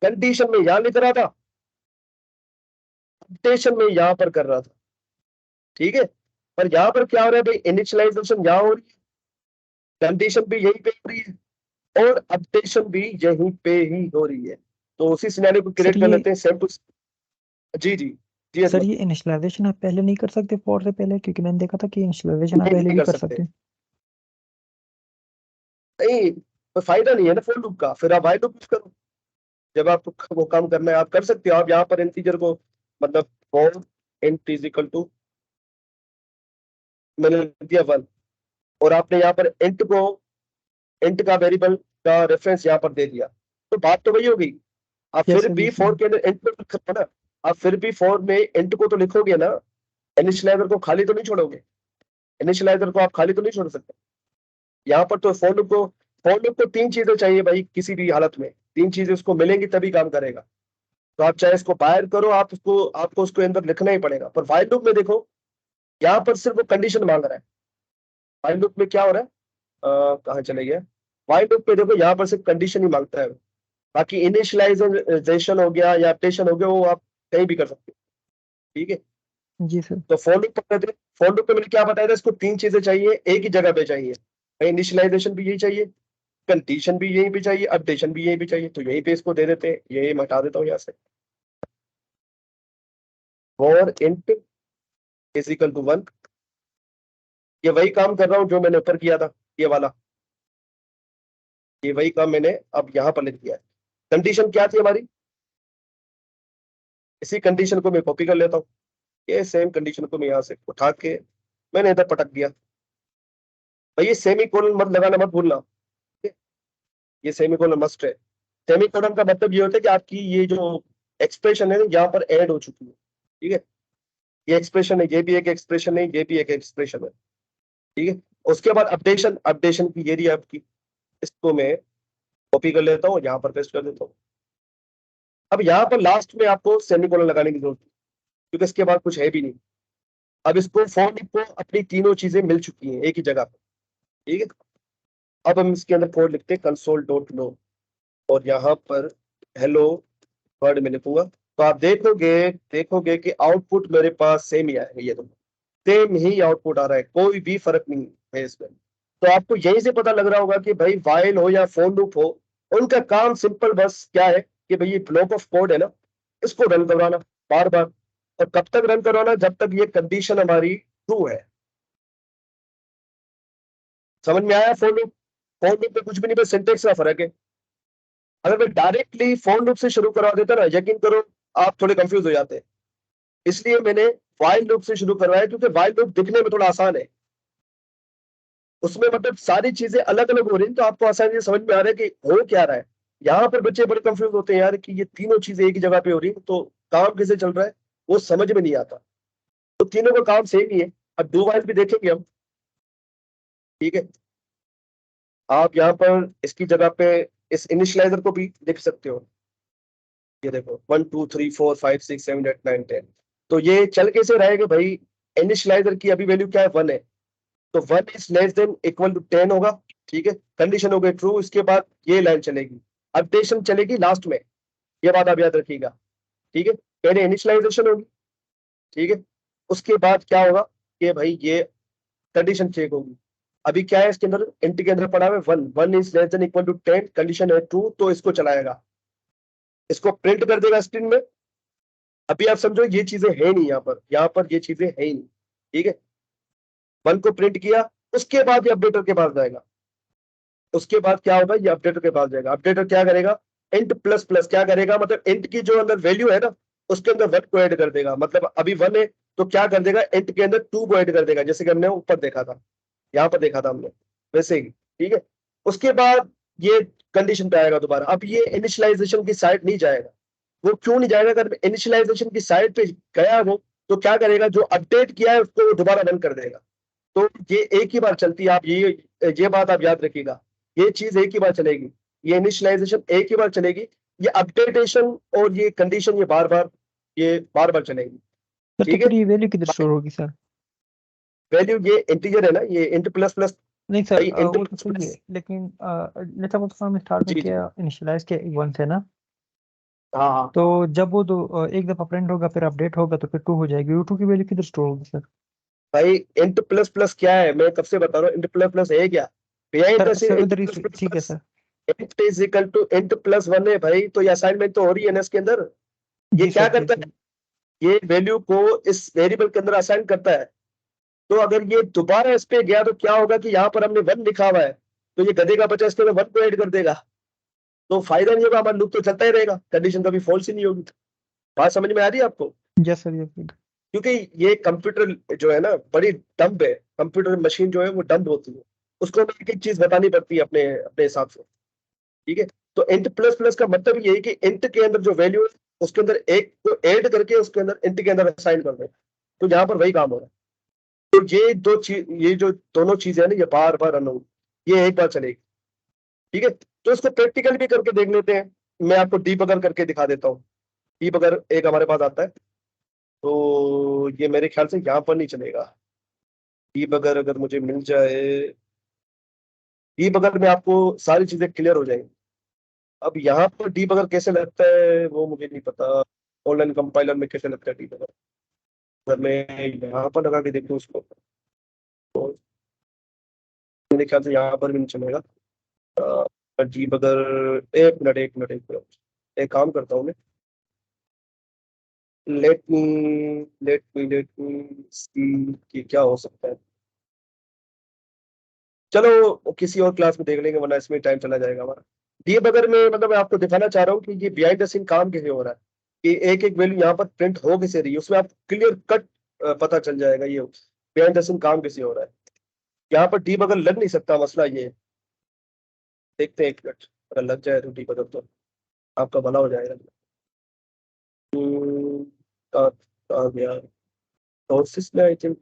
कंडीशन में यहाँ लिख रहा था, अपडेशन में यहाँ पर कर रहा था। ठीक है, पर यहाँ पर क्या हो रहा है भाई, इनिशियलाइजेशन यहाँ हो रही है, कंडीशन भी यहीं पे हो रही है, और अपडेशन भी यहीं पे ही हो रही है। तो उसी सिनेरियो को क्रिएट सर कर ये लेते हैं सेम टू। जी जी जी सर असमत। ये इनिशियलाइजेशन आप पहले नहीं कर सकते फॉर से पहले, क्योंकि मैंने देखा था कि इनिशियलाइजेशन आप नहीं पहले नहीं भी कर कर सकते, सकते हैं। नहीं, तो फायदा नहीं है ना फॉर लूप का, फिर आप वाइल लूप यूज करो। जब आपको वो काम करना है आप कर सकते हो। आप यहाँ पर इंटीजर को, मतलब for int is equal to, मैंने लिख दिया 1, और आपने यहाँ पर इंट को, इंट का वेरिएबल का रेफरेंस यहाँ पर दे दिया, तो बात तो वही होगी। आप यस फिर सर, भी यस फॉर सर। के अंदर इंट को लिखोगे ना, आप फिर भी फॉर में इंट को तो लिखोगे ना, इनिशियलाइजर को खाली तो नहीं छोड़ोगे, इनिशियलाइजर को आप खाली तो नहीं छोड़ सकते। यहाँ पर तो फॉर लूप को तीन चीजें चाहिए भाई, किसी भी हालत में तीन चीजें उसको मिलेंगी तभी काम करेगा। तो आप चाहे इसको बाहर करो, आपको उसको अंदर लिखना ही पड़ेगा। पर वाइल लूप में देखो, यहाँ पर सिर्फ वो कंडीशन मांग रहा है। वाइल लूप में क्या हो रहा है, कहाँ चले गया, वाइल लूप में देखो यहाँ पर सिर्फ कंडीशन ही मांगता है। बाकी इनिशियलाइजेशन हो गया या अपडेशन हो गया, वो आप कहीं भी कर सकते हो। ठीक है, जी सर। तो फॉर लूप पर फॉर लूप पे मैंने क्या बताया था, इसको तीन चीजें चाहिए, एक ही जगह पे चाहिए। इनिशियलाइजेशन भी यही चाहिए, कंडीशन भी यहीं पे चाहिए, अपडेशन भी यहीं पे चाहिए। तो यहीं पे इसको दे देते हैं, यही मैं हटा देता हूँ यहाँ से। For int is equal to 1, ये वही काम कर रहा हूँ जो मैंने ऊपर किया था, ये वाला, ये वही काम मैंने अब यहाँ पर लिख दिया है। कंडीशन क्या थी हमारी, इसी कंडीशन को मैं कॉपी कर लेता हूँ, ये सेम कंडीशन को मैं यहाँ से उठा के मैंने इधर पटक दिया। भाई ये सेमी कोलन मत लगाना, मत भूलना, ठीक है? ये सेमी कोलन मस्ट है। सेमी कोलन का मतलब ये होता है कि आपकी ये जो एक्सप्रेशन है यहाँ पर ऐड हो चुकी है। ठीक है, ये एक्सप्रेशन है, ये भी एक एक्सप्रेशन है, ये भी एक एक्सप्रेशन है। ठीक है, उसके बाद अपडेशन, अपडेशन की ये रही आपकी, इसको मैं कॉपी कर लेता हूँ, यहाँ पर पेस्ट कर देता हूँ। अब यहाँ पर लास्ट में आपको सेमीकोलन लगाने की जरूरत है, क्योंकि इसके बाद कुछ है भी नहीं। अब इसको फॉर लूप को अपनी तीनों चीजें मिल चुकी हैं एक ही जगह पे। ठीक है, अब हम इसके अंदर कोड लिखते हैं console.log, और यहाँ पर हेलो वर्ड में लिखूंगा, तो आप देखोगे कि आउटपुट मेरे पास सेम ही आएगा। ये तो सेम ही आउटपुट आ रहा है, कोई भी फर्क नहीं है इसमें। तो आपको यहीं से पता लग रहा होगा कि भाई वाइल हो या फॉर लूप हो, उनका काम सिंपल बस क्या है कि भाई ये ब्लॉक ऑफ कोड है ना, इसको रन करवाना बार बार। और कब तक रन करवाना, जब तक ये कंडीशन हमारी ट्रू है। समझ में आया? फॉर लूप में कुछ भी नहीं, बस सिंटेक्स का फर्क है। अगर मैं डायरेक्टली फॉर लूप से शुरू करवा देता ना, यकीन करो आप थोड़े कंफ्यूज हो जाते। इसलिए मैंने वाइल लूप से शुरू करवाया, क्योंकि वाइल लूप दिखने में थोड़ा आसान है, उसमें मतलब सारी चीजें अलग अलग हो रही हैं, तो आपको आसानी से समझ में आ रहा है कि हो क्या रहा है। यहाँ पर बच्चे बड़े कंफ्यूज होते हैं यार कि ये तीनों चीजें एक ही जगह पे हो रही हैं, तो काम कैसे चल रहा है वो समझ में नहीं आता। तो तीनों का काम सेम ही है। अब डू वाइल भी देखेंगे हम। ठीक है, आप यहाँ पर इसकी जगह पे इस इनिशियलाइजर को भी लिख सकते हो। ये देखो 1 2 3 4 5 6 7 8 9 10। तो ये चल कैसे रहेगा भाई, इनिशियलाइजर की अभी वैल्यू क्या है, 1 है, तो 1 is less than equal to 10 होगा। ठीक है, कंडीशन हो गई ट्रू, इसके बाद ये लाइन चलेगी, अपडेशन चलेगी लास्ट में, ये बात आप याद रखिएगा। ठीक है, पहले इनिशियलाइजेशन होगी, ठीक है, उसके बाद क्या होगा कि भाई ये कंडीशन चेक होगी। अभी क्या है इसके अंदर, इंट के अंदर पड़ा हुआ है 1, 1 is less than equal to 10, condition है ट्रू, तो इसको चलाएगा, इसको प्रिंट कर देगा स्क्रीन में। अभी आप समझो ये चीजें है नहीं, यहाँ पर ये चीजें है ही नहीं। ठीक है, 1 को प्रिंट किया, उसके बाद ये अपडेटर के पास जाएगा, उसके बाद क्या होगा, ये अपडेटर के पास जाएगा। अपडेटर क्या करेगा, इंट प्लस प्लस क्या करेगा, मतलब इंट की जो अंदर वैल्यू है ना उसके अंदर 1 को ऐड कर देगा। मतलब अभी 1 है तो क्या कर देगा, इंट के अंदर 2 को ऐड कर देगा, जैसे कि हमने ऊपर देखा था, यहाँ पर देखा था हमने, वैसे ही। ठीक है, उसके बाद ये कंडीशन पे आएगा दोबारा। अब ये इनिशियलाइजेशन की साइड नहीं जाएगा। वो क्यों नहीं जाएगा, अगर इनिशियलाइजेशन की साइड पे गया वो तो क्या करेगा, जो अपडेट किया है उसको वो दोबारा रन कर देगा। तो ये एक ही बार चलती है, आप ये बात आप याद रखिएगा, ये चीज एक ही बार चलेगी, ये इनिशियलाइजेशन एक ही बार चलेगी, ये अपडेटेशन और ये कंडीशन ये बार बार चलेगी। सर तो ठीक फिर है, ये वैल्यू किधर स्टोर होगी सर? वैल्यू ये इंटीजर है ना, ये इंट प्लस प्लस। नहीं सर, भाई इंट वो तो प्लस सही है, प्लस, लेकिन जैसा वो तो हमने स्टार्ट में जी जी, किया इनिशियलाइज किया 1 से ना, हाँ हाँ। तो जब वो एक दफा प्रिंट होगा फिर अपडेट होगा तो फिर 2 हो जाएगी, वो 2 की वैल्यू किधर स्टोर होगी सर? भाई इंट प्लस प्लस क्या है, मैं कब से बता रहा हूँ, इंट प्लस प्लस है क्या भैया, सर इंट सर इंट उधर प्लस इस प्लस ठीक है plus, sir. Int is equal to int plus 1 है भाई, तो ये असाइनमेंट तो हो रही है ना इसके अंदर। ये जी क्या सर, जी करता सर। है, ये वैल्यू को इस वेरिएबल के अंदर असाइन करता है। तो अगर ये दोबारा इस पे गया तो क्या होगा कि यहाँ पर हमने 1 लिखा हुआ है, तो ये गधे का बच्चा इसके अंदर 1 को ऐड कर देगा। तो फायदा नहीं होगा, हमारा लूप तो चलता ही रहेगा, कंडीशन कभी फॉल्स ही नहीं होगी। बात समझ में आ रही है आपको, यस सर, यस सर। क्योंकि ये कंप्यूटर जो है ना बड़ी डम्ब है, कंप्यूटर मशीन जो है वो डम्ब होती है, उसको हमें एक एक चीज बतानी पड़ती है अपने अपने हिसाब से। ठीक है, तो इंट प्लस प्लस का मतलब ये है कि इंट के अंदर जो वैल्यू है उसके अंदर एक को ऐड करके उसके अंदर इंट के अंदर असाइन कर दो, तो यहाँ पर वही काम हो रहा है। तो ये जो दोनों चीजें हैं ना, ये बार बार रन होगी, ये एक बार चलेगी। ठीक है, तो इसको प्रैक्टिकल भी करके देख लेते हैं। मैं आपको डीबगर करके दिखा देता हूँ। डीबगर एक हमारे पास आता है, तो ये मेरे ख्याल से यहाँ पर नहीं चलेगा। डीबगर अगर मुझे मिल जाए, डीबगर में आपको सारी चीजें क्लियर हो जाएंगी। अब यहाँ पर डीबगर कैसे लगता है वो मुझे नहीं पता, ऑनलाइन कंपाइलर में कैसे लगता है डीबगर, अगर मैं यहाँ पर लगा के देखूँ उसको तो मेरे ख्याल से यहाँ पर भी नहीं चलेगा। डीबगर, एक मिनट एक काम करता हूँ मैं, लेट मी सी कि क्या हो सकता है। चलो किसी और क्लास में देख लेंगे, वरना इसमें टाइम चला जाएगा हमारा। डीबगर में मतलब मैं आपको दिखाना चाह रहा हूँ कि ये बिहाइंड द सीन काम कैसे हो रहा है, कि एक एक वैल्यू यहाँ पर प्रिंट हो कैसे रही है, उसमें आपको क्लियर कट पता चल जाएगा ये बिहाइंड द सीन काम कैसे हो रहा है। यहाँ पर डीबगर लग नहीं सकता, मसला ये है। देखते हैं एक मिनट, अगर लग जाए तो डीबगर तो आपका भला हो जाएगा। हम्म, आ गया सोर्सेस में आई थिंक।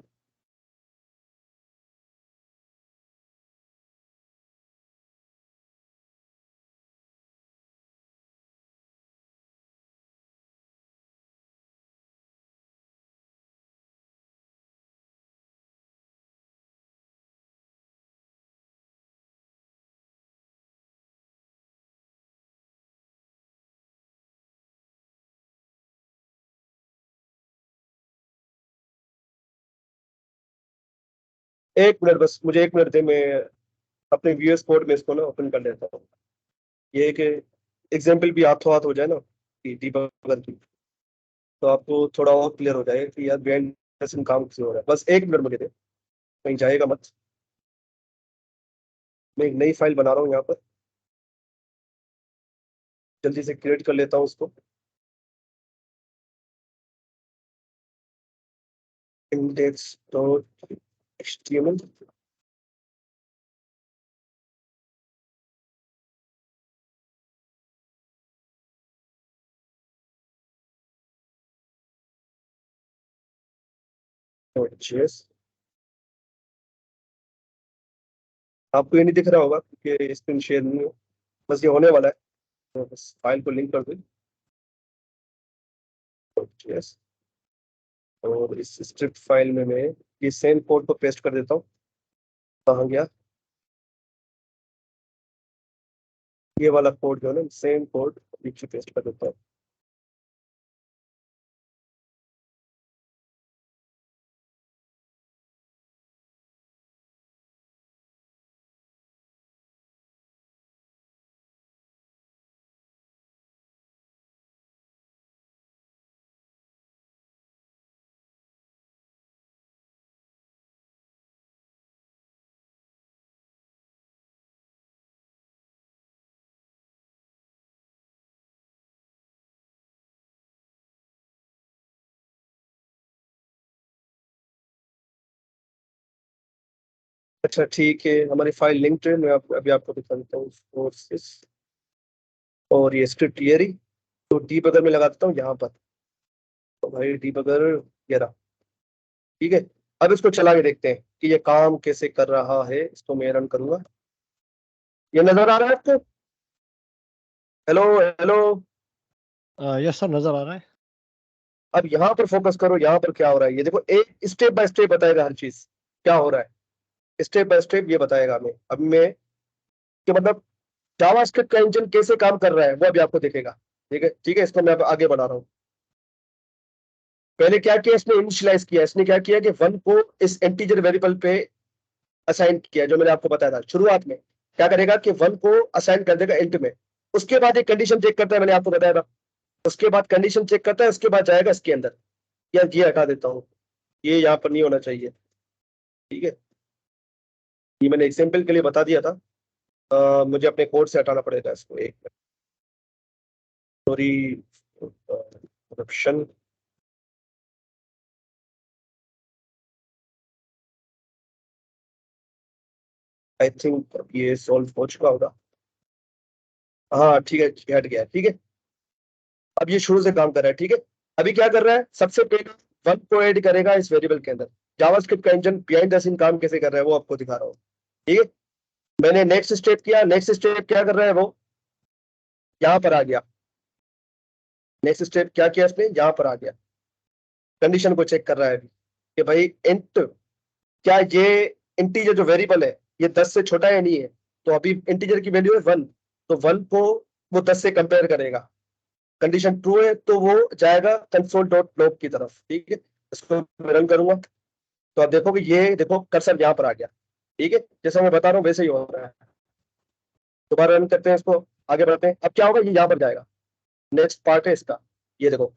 एक मिनट बस, मुझे एक मिनट दे, मैं अपने वीएस कोड में इसको ना ओपन कर लेता हूँ। ये एक एग्जाम्पल भी हाथों हाथ हो जाए ना कि डीबगर की, तो आपको थोड़ा और क्लियर हो जाएगा कि यार बिहाइंड द सीन काम कैसे हो रहा है। बस एक मिनट मुझे दे, कहीं जाएगा मत। मैं एक नई फाइल बना रहा हूँ यहाँ पर, जल्दी से क्रिएट कर लेता हूँ उसको। index.html, .js। आपको ये नहीं दिख रहा होगा क्योंकि स्क्रीन शेयर नहीं हो, बस ये होने वाला है, तो बस फाइल को लिंक कर दो .js। और इस स्क्रिप्ट फाइल में मैं ये सेम कोड को पेस्ट कर देता हूँ। कहाँ गया ये वाला कोड, जो है ना सेम कोड नीचे पेस्ट कर देता हूँ। अच्छा ठीक है, हमारी फाइल लिंक्ड है, मैं अभी आपको दिखा देता हूँ सोर्सेस और ये स्क्रिप्ट ये रही। तो डीबगर में लगा देता हूँ यहाँ पर। तो भाई डीबगर ये रहा, ठीक है। अब इसको चला के देखते हैं कि ये काम कैसे कर रहा है। इसको मैं रन करूंगा। ये नजर आ रहा है आपको? Hello hello. यस सर, नजर आ रहा है। अब यहाँ पर फोकस करो, यहाँ पर क्या हो रहा है ये देखो। एक स्टेप बाय स्टेप बताएगा हर चीज क्या हो रहा है, स्टेप बाय स्टेप ये बताएगा हमें। अब मैं कि मतलब जावास्क्रिप्ट का इंजन कैसे काम कर रहा है वो अभी आपको दिखेगा। ठीक है ठीक है, इसको मैं अब आगे बढ़ा रहा हूँ। पहले क्या किया इसने, इनिशियलाइज किया। इसने क्या किया कि 1 को इस इंटीजर वेरिएबल पे असाइन किया, जो मैंने आपको बताया था शुरुआत में। क्या करेगा कि 1 को असाइन कर देगा इंट में। उसके बाद एक कंडीशन चेक करता है, मैंने आपको बताया था। उसके बाद कंडीशन चेक करता है, उसके बाद जाएगा इसके अंदर। यार ये हटा देता हूँ, ये यहाँ पर नहीं होना चाहिए। ठीक है, ये मैंने एग्जाम्पल के लिए बता दिया था। मुझे अपने कोड से हटाना पड़ेगा इसको। एक minute, sorry, corruption. I think ये सॉल्व हो चुका होगा। हाँ ठीक है, हट गया। ठीक है, अब ये शुरू से काम कर रहा है। ठीक है, अभी क्या कर रहा है, सबसे पहले 1 को ऐड करेगा इस वेरिएबल के अंदर। जावास्क्रिप्ट का इंजन बिहाइंड द सीन काम कैसे कर रहा है वो आपको दिखा रहा हूँ। ठीक है, मैंने नेक्स्ट स्टेप किया। नेक्स्ट स्टेप क्या कर रहा है वो यहाँ पर आ गया। नेक्स्ट स्टेप क्या किया इसने, यहाँ पर आ गया। कंडीशन को चेक कर रहा है अभी कि भाई इंट, क्या ये इंटीजर जो वेरिएबल है ये 10 से छोटा है नहीं है। तो अभी इंटीजर की वैल्यू है 1, तो 1 को वो 10 से कंपेयर करेगा। कंडीशन ट्रू है तो वो जाएगा कंसोल डॉट लॉग की तरफ। ठीक है, इसको मैं रन करूंगा तो आप देखोगे, ये देखो कर्सर यहाँ पर आ गया। ठीक है, जैसा मैं बता रहा हूँ वैसे ही हो रहा है। दोबारा रन करते हैं इसको, आगे बढ़ते हैं। अब क्या होगा, ये यहाँ पर जाएगा। नेक्स्ट पार्ट है इसका, ये देखो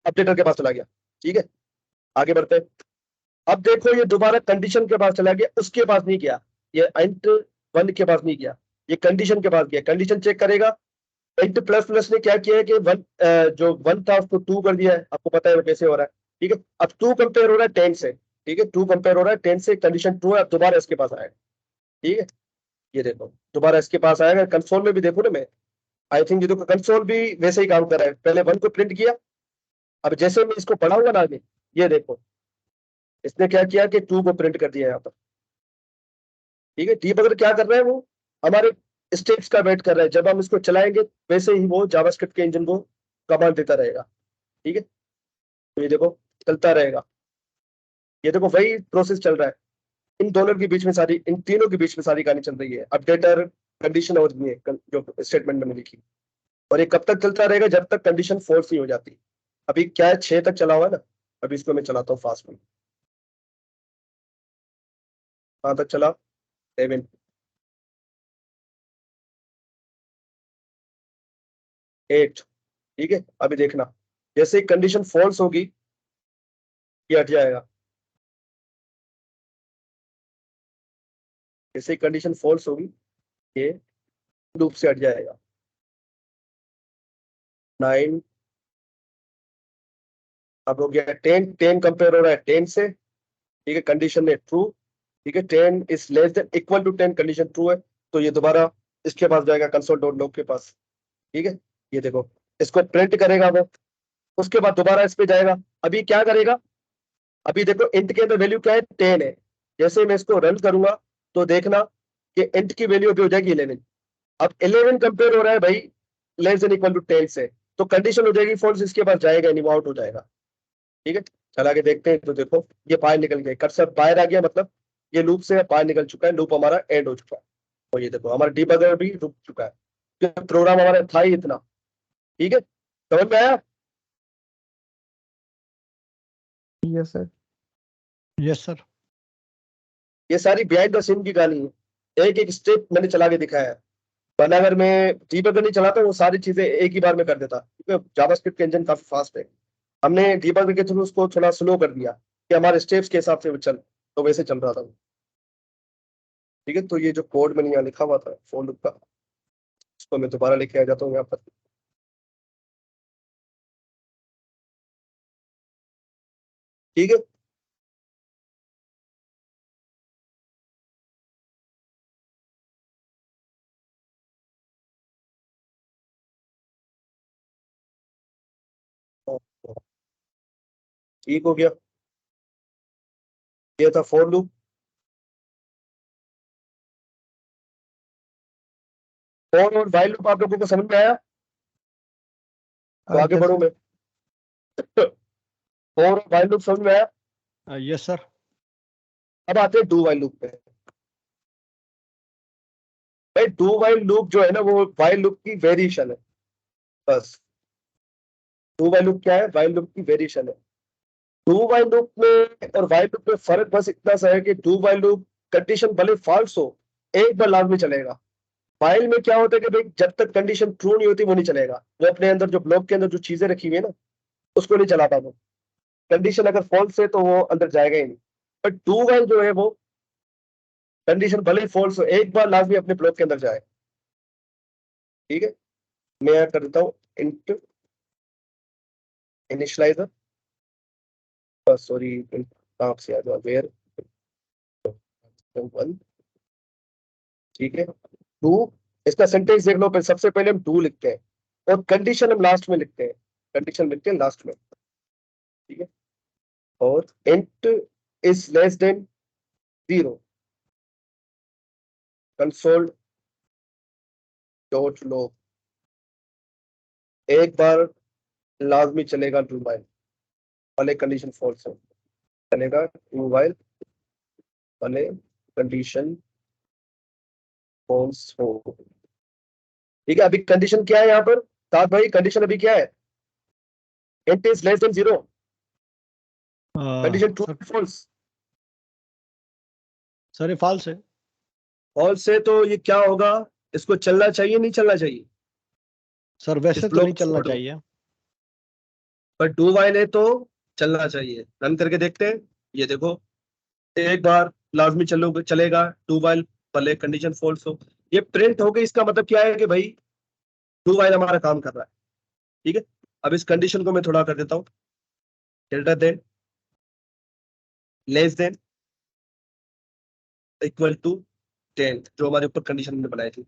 अपडेटर के पास चला गया। ठीक है, आगे बढ़ते हैं। अब देखो ये दोबारा कंडीशन के पास चला गया, उसके पास नहीं गया। ये इंट 1 के पास नहीं गया, ये कंडीशन के पास गया। कंडीशन चेक करेगा। इंट प्लस प्लस ने क्या किया है कि 1, जो 1 था उसको 2 कर दिया है। आपको पता है वो कैसे हो रहा है। ठीक है, अब 2 कंपेयर हो रहा है 10 से। ठीक है, 2 कंपेयर हो रहा है 10 से। कंडीशन ट्रू है, अब दोबारा इसके पास आएगा। ठीक है, ये देखो दोबारा इसके पास आएगा। कंसोल में भी देखो ना, मैं आई थिंक ये देखो कंसोल भी वैसे ही काम कर रहा है। पहले 1 को प्रिंट किया, अब जैसे मैं इसको पढ़ाऊंगा ना आगे, ये देखो इसने क्या किया कि 2 को प्रिंट कर दिया यहाँ पर। ठीक है, डीबगर क्या कर रहा है, वो हमारे स्टेप्स का वेट कर रहा है। जब हम इसको चलाएंगे वैसे ही वो जावास्क्रिप्ट के इंजन को कमांड देता रहेगा। ठीक है, तो ये देखो चलता रहेगा। ये देखो वही प्रोसेस चल रहा है। इन दोनों के बीच में सारी, इन तीनों के बीच में सारी कहानी चल रही है। अपडेटर, कंडीशन और ये जो स्टेटमेंट मैंने लिखी। और ये कब तक चलता रहेगा, जब तक कंडीशन फोर्स नहीं हो जाती। अभी क्या है, 6 तक चला हुआ है ना। अभी इसको मैं चलाता हूँ फास्ट में। कहाँ तक चला, 7, 8। ठीक है, अभी देखना जैसे कंडीशन फॉल्स होगी ये हट जाएगा। जैसे कंडीशन फॉल्स होगी ये लूप से हट जाएगा। 9, अब हो गया 10। 10 कंपेयर हो रहा है 10 से। ठीक है, कंडीशन है ट्रू। ठीक है, 10 is less than equal to 10, condition true है। तो ये दोबारा इसके पास जाएगा, कंसोल डॉट लॉग के पास। ठीक है, ये देखो इसको प्रिंट करेगा वो। उसके बाद दोबारा इस पे जाएगा। अभी क्या करेगा, अभी देखो इंट के अंदर वैल्यू क्या है, 10 है। जैसे मैं इसको रन करूंगा तो देखना कि इंट की वैल्यू अभी हो जाएगी 11। अब 11 कंपेयर हो रहा है भाई लेस देन इक्वल टू 10 से। तो कंडीशन हो जाएगी फॉल्स, इसके बाद जाएगा नहीं, वो आउट हो जाएगा। ठीक है, चला के देखते हैं। तो देखो ये बाहर निकल गया, कर्सर बाहर आ गया, मतलब ये लूप से बाहर निकल चुका है। लूप हमारा एंड हो चुका है। और ये देखो हमारा डीबगर भी रुक चुका है। प्रोग्राम हमारा था ही इतना। ठीक है, समझ में आया? Yes sir. Yes sir. ये सारी बिहाइंड द सीन की कहानी है। एक एक स्टेप मैंने चला के दिखाया है। वरना अगर मैं डीबगर नहीं चलाता वो सारी चीजें एक ही बार में कर देता, क्योंकि जावास्क्रिप्ट का इंजन काफी फास्ट है। हमने डीबगर के थ्रू उसको थोड़ा स्लो कर दिया कि हमारे स्टेप्स के हिसाब से वो चल, तो वैसे चल रहा था वो। ठीक है, तो ये जो कोड मैंने यहाँ लिखा हुआ था फोन लूप का, उसको मैं दोबारा लेके आ जाता हूँ यहाँ पर। ठीक है, ठीक हो गया। ये था फॉर लूप। फॉर और व्हाइल लूप आप लोगों को समझ में आया? तो आगे बढ़ू मैं। फॉर और व्हाइल लूप समझ में आया? Yes sir. अब आते हैं डू व्हाइल लूप पे। भाई डू व्हाइल लूप जो है ना वो व्हाइल लूप की वेरिएशन है बस। डू व्हाइल लूप क्या है? व्हाइल लूप की वेरिएशन है। डू व्हाइल लूप में और व्हाइल लूप में फर्क बस इतना सा है कि डू व्हाइल लूप कंडीशन भले फॉल्स हो एक बार लाजमी चलेगा। व्हाइल में क्या होता है कि भाई जब तक कंडीशन ट्रू नहीं होती वो नहीं चलेगा। वो अपने अंदर जो ब्लॉक के अंदर जो चीजें रखी हुई है ना उसको नहीं चलाता वो। कंडीशन अगर फॉल्स है तो वो अंदर जाएगा ही नहीं। बट डू व्हाइल जो है वो कंडीशन भले ही फॉल्स हो एक बार लाजमी अपने ब्लॉक के अंदर जाए। ठीक है, मैं यहाँ कर देता हूँ इंट इनिशियलाइजर, सॉरी कहाँ से आ जाओ वेयर 1। ठीक है, टू, इसका सेंटेंस देख लो। सबसे पहले हम टू लिखते हैं और कंडीशन हम लास्ट में लिखते हैं। कंडीशन लिखते हैं लास्ट में। ठीक है, और int is less than 0 console dot log. एक बार लाजमी चलेगा डू व्हाइल, भले कंडीशन फॉल्स हो चलेगा डू व्हाइल, भले कंडीशन फॉल्स हो। ठीक है, अभी कंडीशन क्या है यहाँ पर ताज भाई? कंडीशन अभी क्या है? Int is less than 0, condition true false. Sir ये फॉल्स है। फॉल्स से तो ये क्या होगा? इसको चलना चाहिए नहीं चलना चाहिए? सर इस वैसे तो ब्लॉक नहीं को चलना छोड़ो। चाहिए। पर डू व्हाइल है तो चलना चाहिए। रन करके देखते हैं। ये देखो, एक बार लाजमी चलेगा डू व्हाइल, भले कंडीशन फॉल्स हो। ये प्रिंट हो गई। इसका मतलब क्या है कि भाई डू व्हाइल हमारा काम कर रहा है। ठीक है, अब इस कंडीशन को मैं थोड़ा कर देता हूँ greater than, less than, equal to 10, जो हमारे ऊपर कंडीशन हमने बनाई थी।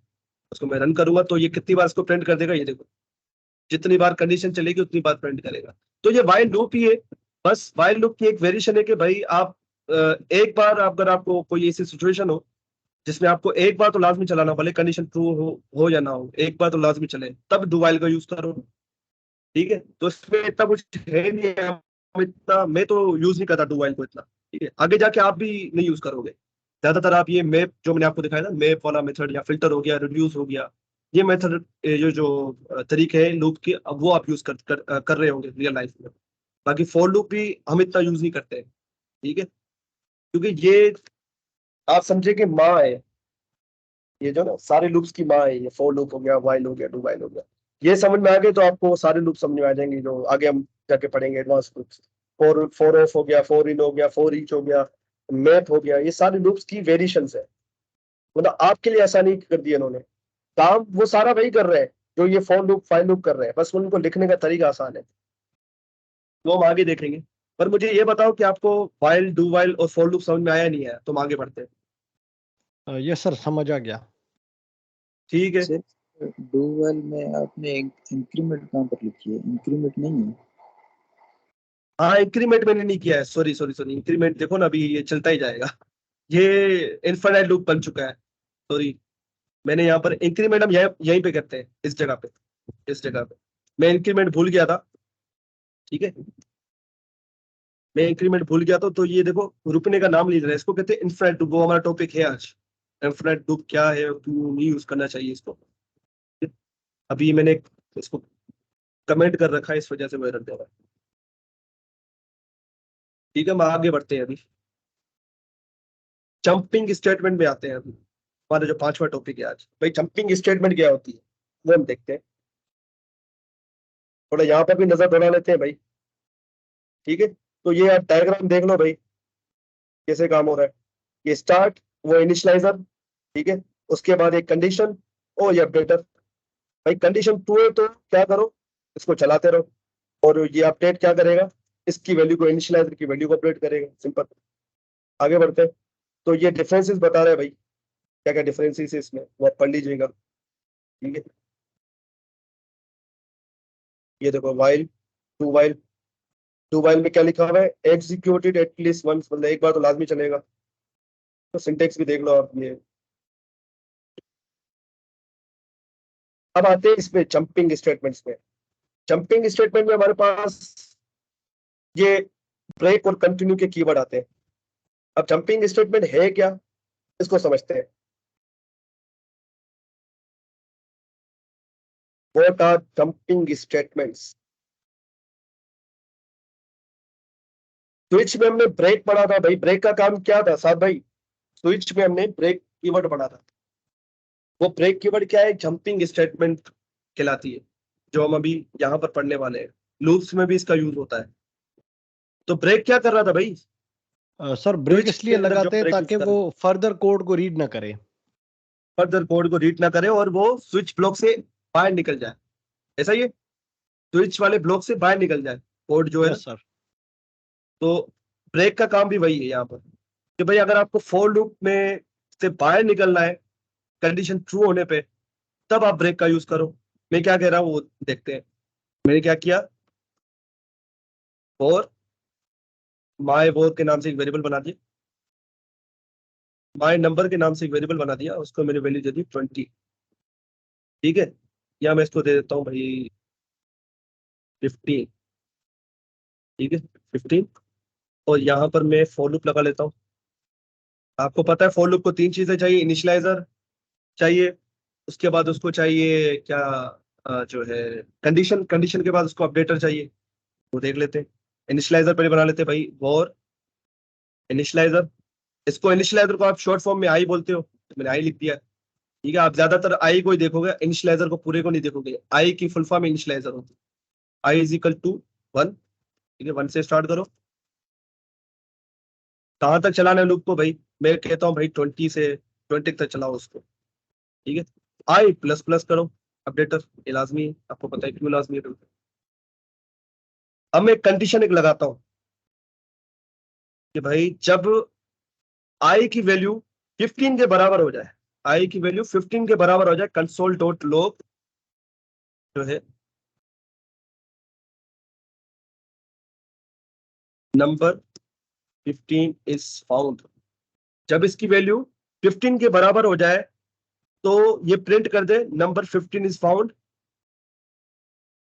उसको मैं रन करूंगा तो ये कितनी बार इसको प्रिंट कर देगा? ये देखो, जितनी बार कंडीशन चलेगी उतनी बार प्रिंट करेगा। तो ये व्हाइल लूप ही है। बस व्हाइल लूप की एक वेरिएशन है कि भाई आप एक बार अगर आपको कोई ऐसी सिचुएशन हो जिसमें आपको एक बार तो लाजमी चलाना, भले कंडीशन ट्रू हो या ना हो, एक बार तो लाजमी चले, तब डू व्हाइल का यूज करो। ठीक है, तो इसमें इतना कुछ है नहीं है। इतना मैं तो यूज नहीं करता डू व्हाइल को इतना। ठीक है, आगे जाके आप भी नहीं यूज करोगे। ज्यादातर आप ये मैप जो मैंने आपको दिखाया ना, मैप वाला मेथड या फिल्टर हो गया, रिड्यूस हो गया, ये मेथड, ये जो तरीके हैं लूप के, अब वो आप यूज कर रहे होंगे रियल लाइफ में। बाकी फॉर लूप भी हम इतना यूज नहीं करते हैं। ठीक है, क्योंकि ये आप समझे कि माँ है, ये जो ना सारे लूप्स की माँ है। ये फॉर लूप हो गया, व्हाइल हो गया, डू व्हाइल हो गया। ये समझ में आ गए तो आपको सारे लूप समझ में आ जाएंगे जो आगे हम जाके पढ़ेंगे advance loops. For for of हो गया, फॉर इन हो गया, फॉर ईच हो गया, मैप हो गया, ये सारे लूप्स की वेरिएशंस है। मतलब आपके लिए आसानी कर दी इन्होंने। काम वो सारा वही कर रहे हैं जो ये फॉर लूप फाइल लूप कर रहे हैं, बस उनको लिखने का तरीका आसान है। तो हम आगे देखेंगे। पर मुझे ये बताओ कि आपको व्हाइल, डू व्हाइल और फॉर लूप समझ में आया नहीं आया? तो हम आगे बढ़ते हैं। यस सर समझ आ गया। ठीक है, सिर्फ डू व्हाइल में आपने इंक्रीमेंट कहाँ पर लिखी है? इंक्रीमेंट नहीं है। हाँ इंक्रीमेंट मैंने नहीं किया है। सॉरी सॉरी सॉरी, इंक्रीमेंट देखो ना, अभी ये चलता ही जाएगा। ये इनफाइनाइट लूप बन चुका है। सॉरी, मैंने यहाँ पर इंक्रीमेंट हम यहीं पे करते हैं, इस जगह पे, इस जगह पे मैं इंक्रीमेंट भूल गया था। ठीक है, मैं इंक्रीमेंट भूल गया था। तो ये देखो, रुकने का नाम नहीं ले रहा है, इसको कहते हैं इनफाइनाइट लूप। वो हमारा टॉपिक है आज, इनफाइनाइट लूप क्या है और क्यों नहीं यूज करना चाहिए इसको। अभी मैंने इसको कमेंट कर रखा है, इस वजह से वो एरर दे रहा है। ठीक है, हम आगे बढ़ते हैं। अभी जंपिंग स्टेटमेंट में आते हैं। अभी हमारा जो पांचवा टॉपिक है आज, भाई जंपिंग स्टेटमेंट क्या होती है वो हम देखते हैं। थोड़ा यहाँ पर भी नजर दौड़ा लेते हैं भाई। ठीक है, तो ये आप डायग्राम देख लो भाई कैसे काम हो रहा है। ये स्टार्ट, वो इनिशियलाइजर। ठीक है, उसके बाद एक कंडीशन और ये अपडेटर। भाई कंडीशन ट्रू है तो क्या करो, इसको चलाते रहो। और ये अपडेट क्या करेगा, इसकी वैल्यू को, इनिशियलाइजर की वैल्यू को अपडेट करेगा। सिंपल। आगे बढ़ते हैं। तो ये डिफरेंसेस बता रहे हैं भाई, क्या क्या डिफरेंसेस है इसमें वो आप पढ़ लीजिएगा। ठीक है, ये देखो while, to while, do while में क्या लिखा हुआ है, एग्जीक्यूटेड एटलीस्ट वंस, मतलब एक बार तो लाजमी चलेगा। तो सिंटेक्स भी देख लो आप ये। अब आते हैं इसमें जंपिंग स्टेटमेंट्स में। जंपिंग स्टेटमेंट में हमारे पास ये ब्रेक और कंटिन्यू के कीवर्ड आते हैं। अब जंपिंग स्टेटमेंट है क्या, इसको समझते हैं। What are jumping statements? Switch में हमने ब्रेक पढ़ा था भाई, ब्रेक का काम क्या था साथ भाई? स्विच में हमने ब्रेक कीवर्ड पढ़ा था। वो ब्रेक कीवर्ड क्या है? जंपिंग स्टेटमेंट कहलाती है, जो हम अभी यहाँ पर पढ़ने वाले हैं। लूप्स में भी इसका यूज होता है। तो ब्रेक क्या कर रहा था भाई? सर ब्रेक Switch इसलिए के अंदर जो लगाते हैं break ताकि use वो फर्दर कोड को रीड ना करे। फर्दर कोड को रीड ना करे और वो स्विच ब्लॉक से बाहर निकल जाए, ऐसा ही है, स्विच वाले ब्लॉक से बाहर निकल जाए कोड जो है ना। Yes sir. तो ब्रेक का काम भी वही है यहाँ पर, कि भाई अगर आपको फॉर लूप में से बाहर निकलना है कंडीशन ट्रू होने पे, तब आप ब्रेक का यूज करो। मैं क्या कह रहा हूँ वो देखते हैं। मैंने क्या किया, फॉर माय वोर के नाम से एक वेरिएबल बना दिया, माय नंबर के नाम से एक वेरिएबल बना दिया, उसको मैंने वैल्यू दे दी 20, ठीक है। या मैं इसको दे देता हूँ भाई 15, ठीक है 15। और यहाँ पर मैं फॉर लूप लगा लेता हूँ। आपको पता है फॉर लूप को 3 चीजें चाहिए, इनिशियलाइजर चाहिए, उसके बाद उसको चाहिए क्या, जो है कंडीशन, कंडीशन के बाद उसको अपडेटर चाहिए। वो देख लेते हैं। इनिशियलाइजर पहले बना लेते हैं भाई, वॉर इनिशियलाइजर। इसको इनिशियलाइजर को आप शॉर्ट फॉर्म में आई बोलते हो, तो मैंने आई लिख दिया, ठीक है। आप ज्यादातर आई को ही देखोगे, इनिशियलाइजर को पूरे को नहीं देखोगे। आई की फुल फॉर्म इनिशियलाइजर होती है। आई इज इक्वल टू 1, ठीक है। 1 से स्टार्ट करो। कहाँ तक चलाना है लूप को भाई? मैं कहता हूँ भाई 20 से 20 तक चलाओ उसको, ठीक है। आई प्लस प्लस करो अपडेटर, ये लाजमी है, आपको पता है क्यों लाजमी है। अब मैं कंडीशन एक लगाता हूँ कि भाई जब आई की वैल्यू 15 के बराबर हो जाए, आई की वैल्यू 15 के बराबर हो जाए, कंसोल डॉट लॉग जो है नंबर 15 इज फाउंड। जब इसकी वैल्यू 15 के बराबर हो जाए तो ये प्रिंट कर दे number 15 is found,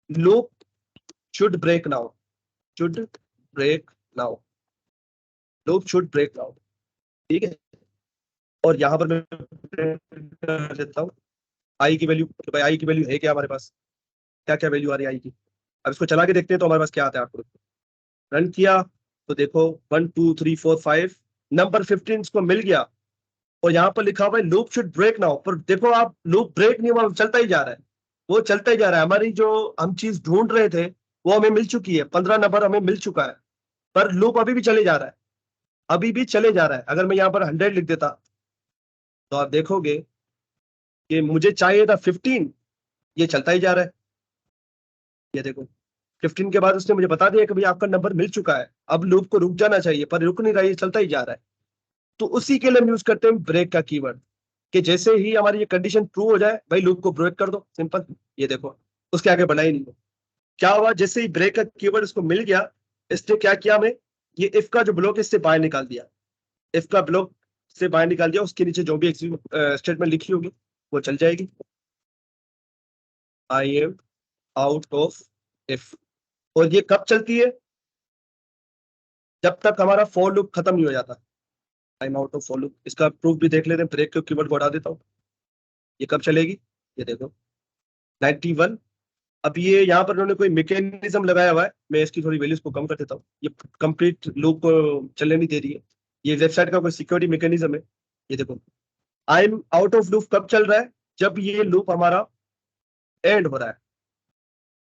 loop should break now, should break now, loop should break now, ठीक है। और यहां पर मैं print कर देता हूं आई की वैल्यू, तो भाई आई की वैल्यू है क्या हमारे पास, क्या क्या वैल्यू आ रही है आई की। अब इसको चला के देखते हैं तो हमारे पास क्या आता है। आपको रन किया तो देखो 1 2 3 4 5 नंबर 15 को मिल गया। और यहाँ पर लिखा हुआ है लूप शुड ब्रेक नाउ, पर देखो आप लूप ब्रेक नहीं हुआ, चलता ही जा रहा है, वो चलता ही जा रहा है। हमारी जो हम चीज ढूंढ रहे थे वो हमें मिल चुकी है, 15 नंबर हमें मिल चुका है, पर लूप अभी भी चले जा रहा है, अभी भी चले जा रहा है। अगर मैं यहाँ पर 100 लिख देता तो आप देखोगे कि मुझे चाहिए था 15, ये चलता ही जा रहा है। ये देखो 15 के बाद उसने मुझे बता दिया कि भाई आपका नंबर मिल चुका है, अब लूप को रुक जाना चाहिए, पर रुक नहीं रहा है, चलता ही जा रहा है। तो उसी के लिए हम यूज करते हैं ब्रेक का कीवर्ड, कि जैसे ही हमारी ये कंडीशन ट्रू हो जाए भाई लूप को ब्रेक कर दो, सिंपल। ये देखो उसके आगे बढ़ा ही नहीं। क्या हुआ, जैसे ही ब्रेक का कीवर्ड इसको मिल गया, इसने क्या किया, हमें ये इफ का जो ब्लॉक है इससे बाहर निकाल दिया, इफ का ब्लॉक से बाहर निकाल दिया। उसके नीचे जो भी स्टेटमेंट लिखी होगी वो चल जाएगी। I am out of if. और ये कब चलती है? जब तक हमारा फॉर लूप खत्म नहीं हो जाता। I am out of for loop, इसका प्रूफ भी देख लेते हैं। ब्रेक के कीवर्ड को हटा देता हूँ। ये कब चलेगी? ये देखो 91। अब ये यहाँ पर उन्होंने कोई मैकेनिज्म लगाया हुआ है, मैं इसकी थोड़ी वैल्यूज को कम कर देता हूँ। ये कंप्लीट लूप को चलने नहीं दे रही है, ये वेबसाइट का कोई सिक्योरिटी मैकेनिज्म है। ये देखो I am out of loop कब चल रहा है? जब ये लूप हमारा एंड हो रहा है,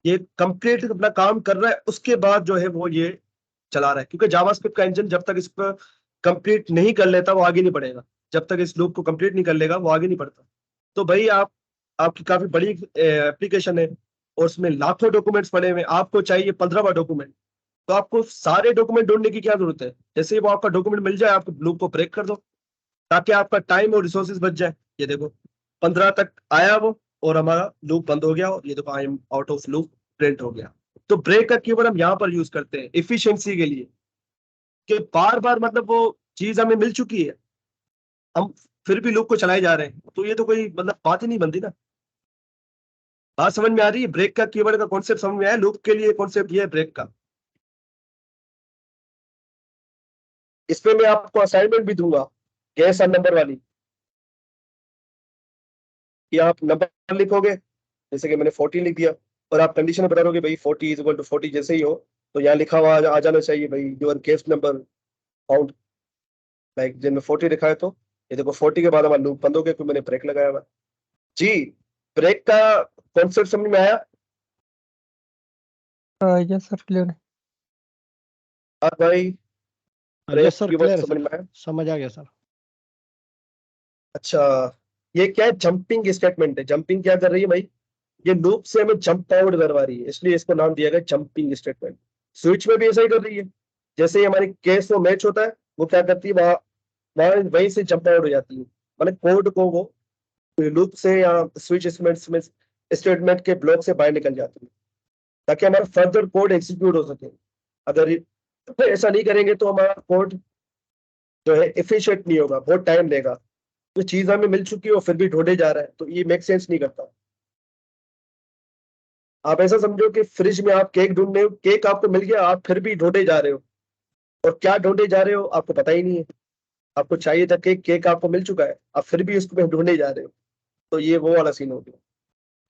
ये कंप्लीट अपना काम कर रहा है, उसके बाद जो है वो ये चला रहा है। क्योंकि जावास्क्रिप्ट का इंजन जब तक इस पर कंप्लीट नहीं कर लेता वो आगे नहीं बढ़ेगा, जब तक इस लूप को कंप्लीट नहीं कर लेगा वो आगे नहीं बढ़ता। तो भाई आपकी काफी बड़ी एप्लीकेशन है और उसमें लाखों डॉक्यूमेंट्स पड़े हुए, आपको चाहिए 15वां डॉक्यूमेंट, तो आपको सारे डॉक्यूमेंट ढूंढने की क्या जरूरत है? जैसे ही वो आपका डॉक्यूमेंट मिल जाए आप लूप को ब्रेक कर दो, ताकि आपका टाइम और रिसोर्सेज बच जाए। ये देखो 15 तक आया वो और हमारा लूप बंद हो गया, और ये देखो I am out of loop print हो गया। तो ब्रेक का कीवर्ड हम यहाँ पर यूज करते हैं एफिशिएंसी के लिए, कि बार बार मतलब वो चीज हमें मिल चुकी है, हम फिर भी लूप को चलाए जा रहे हैं, तो ये तो कोई मतलब बात ही नहीं बनती ना। बात समझ में आ रही है? ब्रेक का कीवर्ड का कॉन्सेप्ट समझ में आया? लूप के लिए कॉन्सेप्ट ये है ब्रेक का। इसमें मैं आपको असाइनमेंट भी दूंगा गैस और नंबर वाली, कि आप नंबर लिखोगे, जैसे कि मैंने 40 लिख दिया, और आप कंडीशन बता दोगे भाई 40 = 40 जैसे ही हो, तो यहाँ लिखा हुआ आ जाना चाहिए भाई your case number found, like जिनमें 40 लिखा है, तो ये देखो 40 के बाद हमारा लूप बंद हो गया, क्योंकि मैंने ब्रेक लगाया हुआ जी। ब्रेक का कॉन्सेप्ट समझ में आया? यस सर, क्लियर है। और भाई यस सर, कीवर्ड क्लियर समझ में सर, आया? समझ आ गया सर। अच्छा, ये क्या है? जंपिंग स्टेटमेंट है। जंपिंग क्या कर रही है भाई? ये लूप से हमें जंप आउट करवा रही है, इसलिए इसको नाम दिया गया जंपिंग स्टेटमेंट। स्विच में भी ऐसा ही कर रही है, जैसे ही हमारी केस वो मैच होता है, वो क्या करती है, वहां वहीं से जंप आउट हो जाती है, मतलब कोड को वो लूप से या स्विच स्टेटमेंट के ब्लॉक से बाहर निकल जाती है, ताकि हमारा फर्दर कोड एग्जीक्यूट हो सके। अगर ऐसा नहीं करेंगे तो हमारा कोड जो है एफिशिएंट नहीं होगा, बहुत टाइम लेगा। जो चीज हमें मिल चुकी है वो फिर भी ढूंढे जा रहा है, तो ये मेक सेंस नहीं करता। आप ऐसा समझो कि फ्रिज में आप केक ढूंढ रहे हो, केक आपको मिल गया, आप फिर भी ढूंढे जा रहे हो, और क्या ढूंढे जा रहे हो आपको पता ही नहीं है। आपको चाहिए था केक, केक आपको मिल चुका है, आप फिर भी उसको ढूंढे जा रहे हो, तो ये वो वाला सीन हो गया।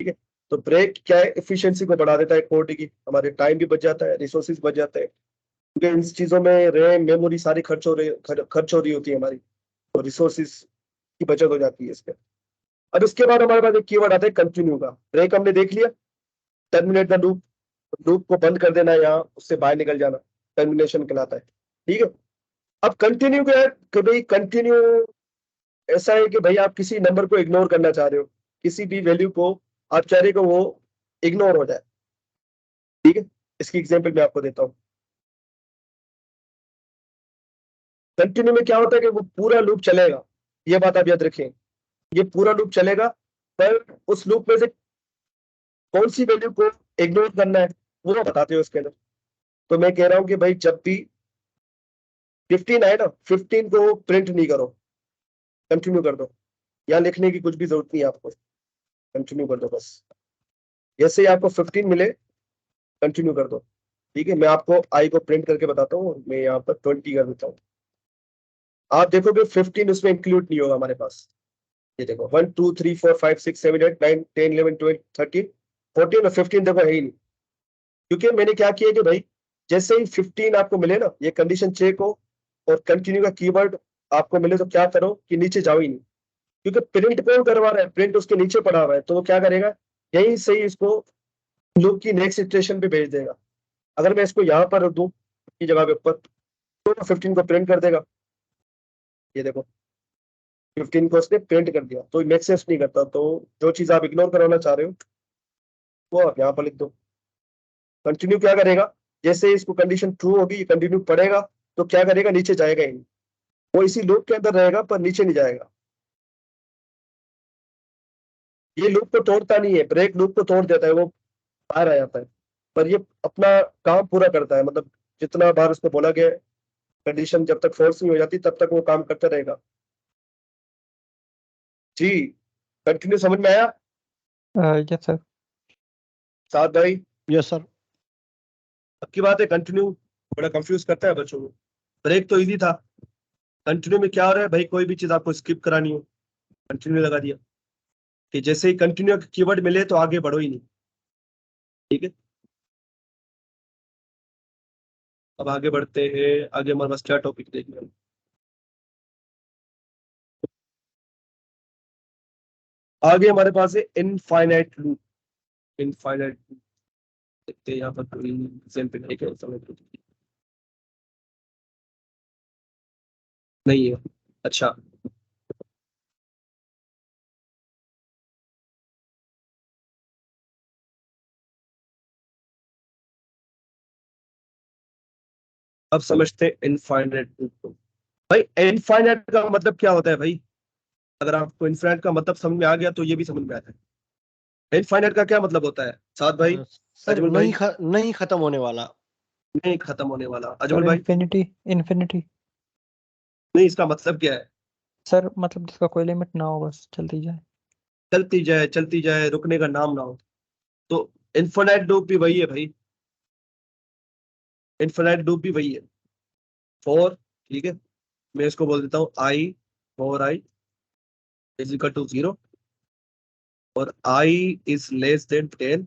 ठीक है, तो ब्रेक क्या है, एफिशिएंसी को बढ़ा देता है कोड की, हमारे टाइम भी बच जाता है, रिसोर्सेज बच जाते हैं, क्योंकि इन चीजों में रैम मेमोरी सारी खर्च हो रही होती है हमारी, तो रिसोर्सेज की बचत हो जाती है इसमें। अब इसके बाद हमारे पास एक कीवर्ड आता है कंटिन्यू का। ब्रेक हमने देख लिया, टर्मिनेट द लूप, लूप को बंद कर देना या उससे बाहर निकल जाना, टर्मिनेशन कहलाता है। ठीक है, अब कंटिन्यू क्या है कि भाई कंटिन्यू ऐसा है कि भाई आप किसी नंबर को इग्नोर करना चाह रहे हो, किसी भी वैल्यू को आप चाह रहे हो वो इग्नोर हो जाए। ठीक है, इसकी एग्जांपल मैं आपको देता हूँ। कंटिन्यू में क्या होता है कि वो पूरा लूप चलेगा, ये बात आप याद रखें, ये पूरा लूप चलेगा, पर उस लूप में से कौन सी वैल्यू को इग्नोर करना है वो बताते हो उसके अंदर। तो मैं कह रहा हूं कि भाई जब भी 15 आए ना, 15 को प्रिंट नहीं करो, कंटिन्यू कर दो, यहाँ लिखने की कुछ भी जरूरत नहीं है आपको, कंटिन्यू कर दो बस। जैसे ही आपको 15 मिले कंटिन्यू कर दो। ठीक है, मैं आपको आई को प्रिंट करके बताता हूँ, मैं यहाँ पर 20 कर देता हूँ। आप देखोगे 15 उसमें इंक्लूड नहीं होगा हमारे पास। ये देखो 1 2 3 4 5 6 7 8 9 10 11 12 13 14 और 15 देखो है ही नहीं, क्योंकि मैंने क्या किया कि भाई जैसे ही 15 आपको मिले ना, ये कंडीशन चेक हो और कंटिन्यू का कीवर्ड आपको मिले, तो क्या करो कि नीचे जाओ ही नहीं, क्योंकि प्रिंट कौन करवा रहा है, प्रिंट उसके नीचे पड़ा हुआ है, तो वो क्या करेगा, यहीं से ही इसको लूप की नेक्स्ट सिचुएशन पे भेज देगा। अगर मैं इसको यहाँ पर रख दूं की जगह के ऊपर, तो 15 को प्रिंट कर देगा। ये देखो 15 को उसने प्रिंट कर दिया, तो मेक सेंस नहीं करता। तो जो चीज आप इग्नोर करवाना चाह रहे हो वो आप यहाँ पर लिख दो। कंटिन्यू क्या करेगा, जैसे ही इसको कंडीशन ट्रू होगी, कंटिन्यू पढ़ेगा, तो क्या करेगा, नीचे जाएगा ही नहीं, वो इसी लूप के अंदर रहेगा पर नीचे नहीं जाएगा। ये लूप को तोड़ता नहीं है, ब्रेक लूप को तोड़ देता है, वो बाहर आ जाता है, पर ये अपना काम पूरा करता है, मतलब जितना बार उसको बोला गया, कंडीशन जब तक फोर्स नहीं हो जाती तब तक वो काम करता रहेगा। जी, कंटिन्यू समझ में आया यस सर। साथ भाई? Yes sir. अब की बात है, कंटिन्यू बड़ा कंफ्यूज करता है बच्चों को। ब्रेक तो इजी था, कंटिन्यू में क्या हो रहा है भाई, कोई भी चीज आपको स्किप करानी हो, कंटिन्यू लगा दिया, कि जैसे ही कंटिन्यू कीवर्ड मिले तो आगे बढ़ो ही नहीं। ठीक है, अब आगे बढ़ते हैं। आगे हमारे पास क्या टॉपिक देखने हैं? आगे हमारे पास है इनफाइनाइट लूप। इनफाइनाइट लूप देखते हैं, यहाँ पर कोई एग्जांपल है क्या समय पे? नहीं है। अच्छा, अब समझते हैं इनफाइनाइट लूप को। भाई इनफाइनाइट का मतलब क्या होता है भाई? अगर आपको इनफाइनाइट का मतलब समझ में आ गया तो ये भी समझ में आता है। इनफाइनाइट का क्या मतलब होता है साथ भाई? सर अजमल भाई नहीं खत्म होने वाला। नहीं खत्म होने वाला। सर अजमल भाई इन्फिनिटी इन्फिनिटी नहीं, इसका मतलब क्या है? सर मतलब जिसका कोई लिमिट ना हो, बस चलती जाए। चलती जाए, रुकने का नाम ना हो। तो इनफाइनाइट लूप भी वही है भाई, इनफाइनाइट लूप भी वही है। फॉर, ठीक है, मैं इसको बोल देता हूँ i, for i is equal to 0 और i is less than 10,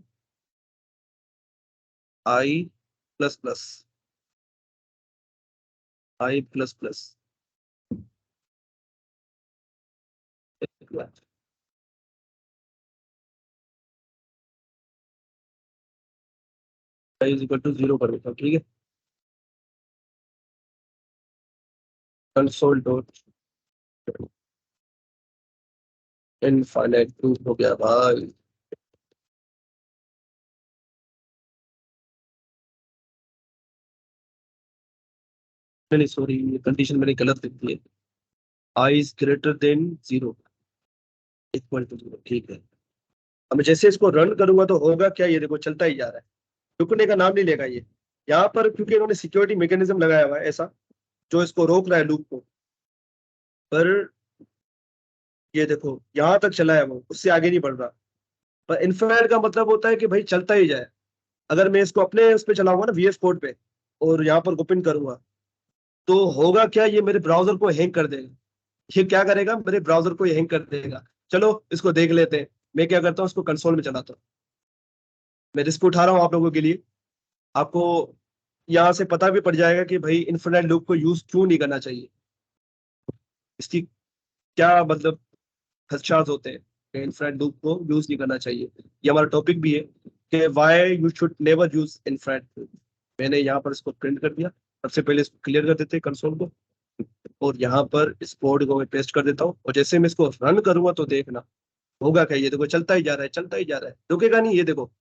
i plus plus, i plus plus i is equal to 0 कर देता हूँ, ठीक है। कंसोल डॉट इनफाइनाइट लूप हो गया भाई। नहीं सॉरी, ये कंडीशन मैंने गलत लिख दी है। I is greater than 0 equal to 0, ठीक है। अब मैं जैसे इसको रन करूंगा तो होगा क्या, ये देखो चलता ही जा रहा है, रुकने का नाम नहीं लेगा ये। यहाँ पर क्योंकि इन्होंने सिक्योरिटी मैकेनिज्म लगाया हुआ है ऐसा, जो इसको रोक रहा है लूप को। पर ये देखो यहाँ तक चला है वो, उससे आगे नहीं बढ़ रहा। पर इन्फाइनाइट का मतलब होता है कि भाई चलता ही जाए। अगर मैं इसको अपने उस पर चलाऊंगा ना, VS कोड पे, और यहाँ पर ओपन करूंगा, तो होगा क्या, ये मेरे ब्राउजर को हैंग कर देगा। ये क्या करेगा, मेरे ब्राउजर को हैंग कर देगा। चलो इसको देख लेते हैं। मैं क्या करता हूँ, इसको कंसोल में चलाता हूँ। मैं रिस्क उठा रहा हूँ आप लोगों के लिए। आपको यहाँ से पता भी पड़ जाएगा कि भाई इन्फिनिट लूप को यूज क्यों नहीं करना चाहिए, इसकी क्या मतलब खदशात होते हैं कि इन्फिनिट लूप को यूज नहीं करना चाहिए। ये हमारा टॉपिक भी है कि why you should never use infinite loop. मैंने यहाँ पर इसको प्रिंट कर दिया। सबसे पहले इसको क्लियर कर देते हैं कंसोल को, और यहाँ पर इस कोड को मैं पेस्ट कर देता हूँ। और जैसे मैं इसको रन करूंगा तो देखना होगा क्या, ये देखो चलता ही जा रहा है, चलता ही जा रहा है, रुकेगा नहीं। ये देखो,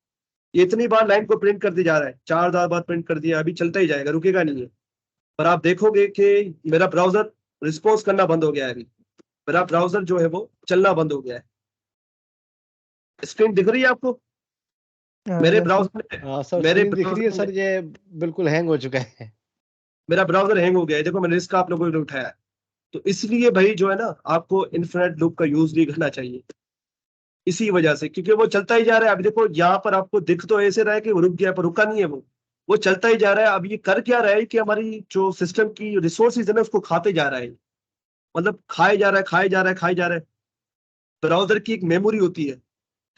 ये इतनी बार लाइन को प्रिंट कर दिया जा रहा है, 4 बार प्रिंट कर दिया, अभी चलता ही जाएगा, रुकेगा नहीं है। पर आप देखोगे कि मेरा ब्राउजर रिस्पॉन्स करना बंद हो गया है। अभी मेरा ब्राउजर जो है वो चलना बंद हो गया है। स्क्रीन दिख रही है आपको? मेरे यस सर। ब्राउजर हाँ सर, मेरे स्क्रीन दिख रही है ब्राउजर सर, ये बिल्कुल हैंग हो चुका है। मेरा ब्राउजर हैंग हो गया है। देखो मैंने इसका आप लोगों ने उठाया है। तो इसलिए भाई जो है ना, आपको इन्फिनिट लूप का यूज नहीं करना चाहिए, इसी वजह से, क्योंकि वो चलता ही जा रहा है। अभी देखो यहाँ पर आपको दिख तो ऐसे रहा है कि वो रुक गया, पर रुका नहीं है वो चलता ही जा रहा है। अब ये कर क्या रहा है कि हमारी जो सिस्टम की रिसोर्सेज है ना, उसको खाते जा रहा है। मतलब खाए जा रहा है, खाए जा रहा है, खाए जा रहा है। ब्राउजर की एक मेमोरी होती है,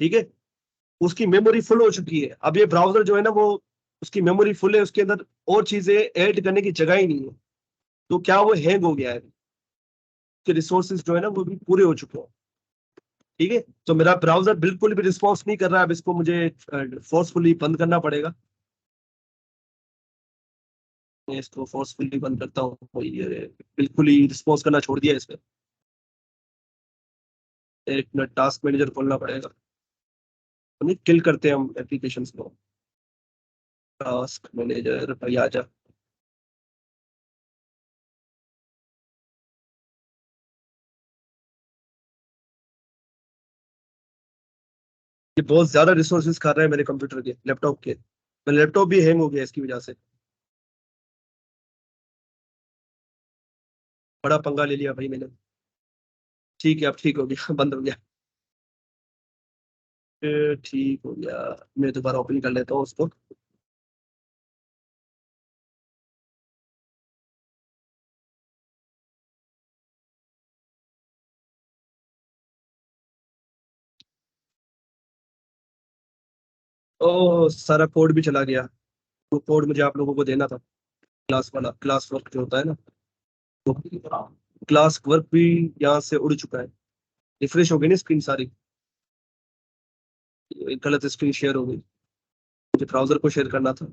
ठीक है, उसकी मेमोरी फुल हो चुकी है। अब ये ब्राउजर जो है ना, वो उसकी मेमोरी फुल है, उसके अंदर और चीजें ऐड करने की जगह ही नहीं है। तो क्या वो हैंग हो गया है, उसके रिसोर्सेज जो है ना वो भी पूरे हो चुके हैं, ठीक है। तो मेरा ब्राउजर बिल्कुल भी रिस्पॉन्स नहीं कर रहा है। अब इसको मुझे फोर्सफुली बंद करना पड़ेगा। मैं इसको फोर्सफुली बंद करता हूँ। ये बिल्कुल ही रिस्पॉन्स करना छोड़ दिया इसमें। एक मिनट, टास्क मैनेजर खोलना पड़ेगा। किल करते हैं हम एप्लीकेशन को। टास्क मैनेजर भाई आजा। ये बहुत ज्यादा रिसोर्सेज खा रहा है मेरे कंप्यूटर के, लैपटॉप के। मेरा लैपटॉप भी हैंग हो गया इसकी वजह से। बड़ा पंगा ले लिया भाई मैंने। ठीक है, अब ठीक हो गया, बंद हो गया। ठीक हो गया। मैं दोबारा ओपन कर लेता हूँ उसको। ओ, सारा कोड भी चला गया। वो कोड मुझे आप लोगों को देना था, क्लास वाला, क्लास वर्क जो होता है ना, वो क्लास वर्क भी यहाँ से उड़ चुका है। रिफ्रेश हो गई ना स्क्रीन सारी, एक गलत स्क्रीन शेयर हो गई, मुझे ब्राउजर को शेयर करना था।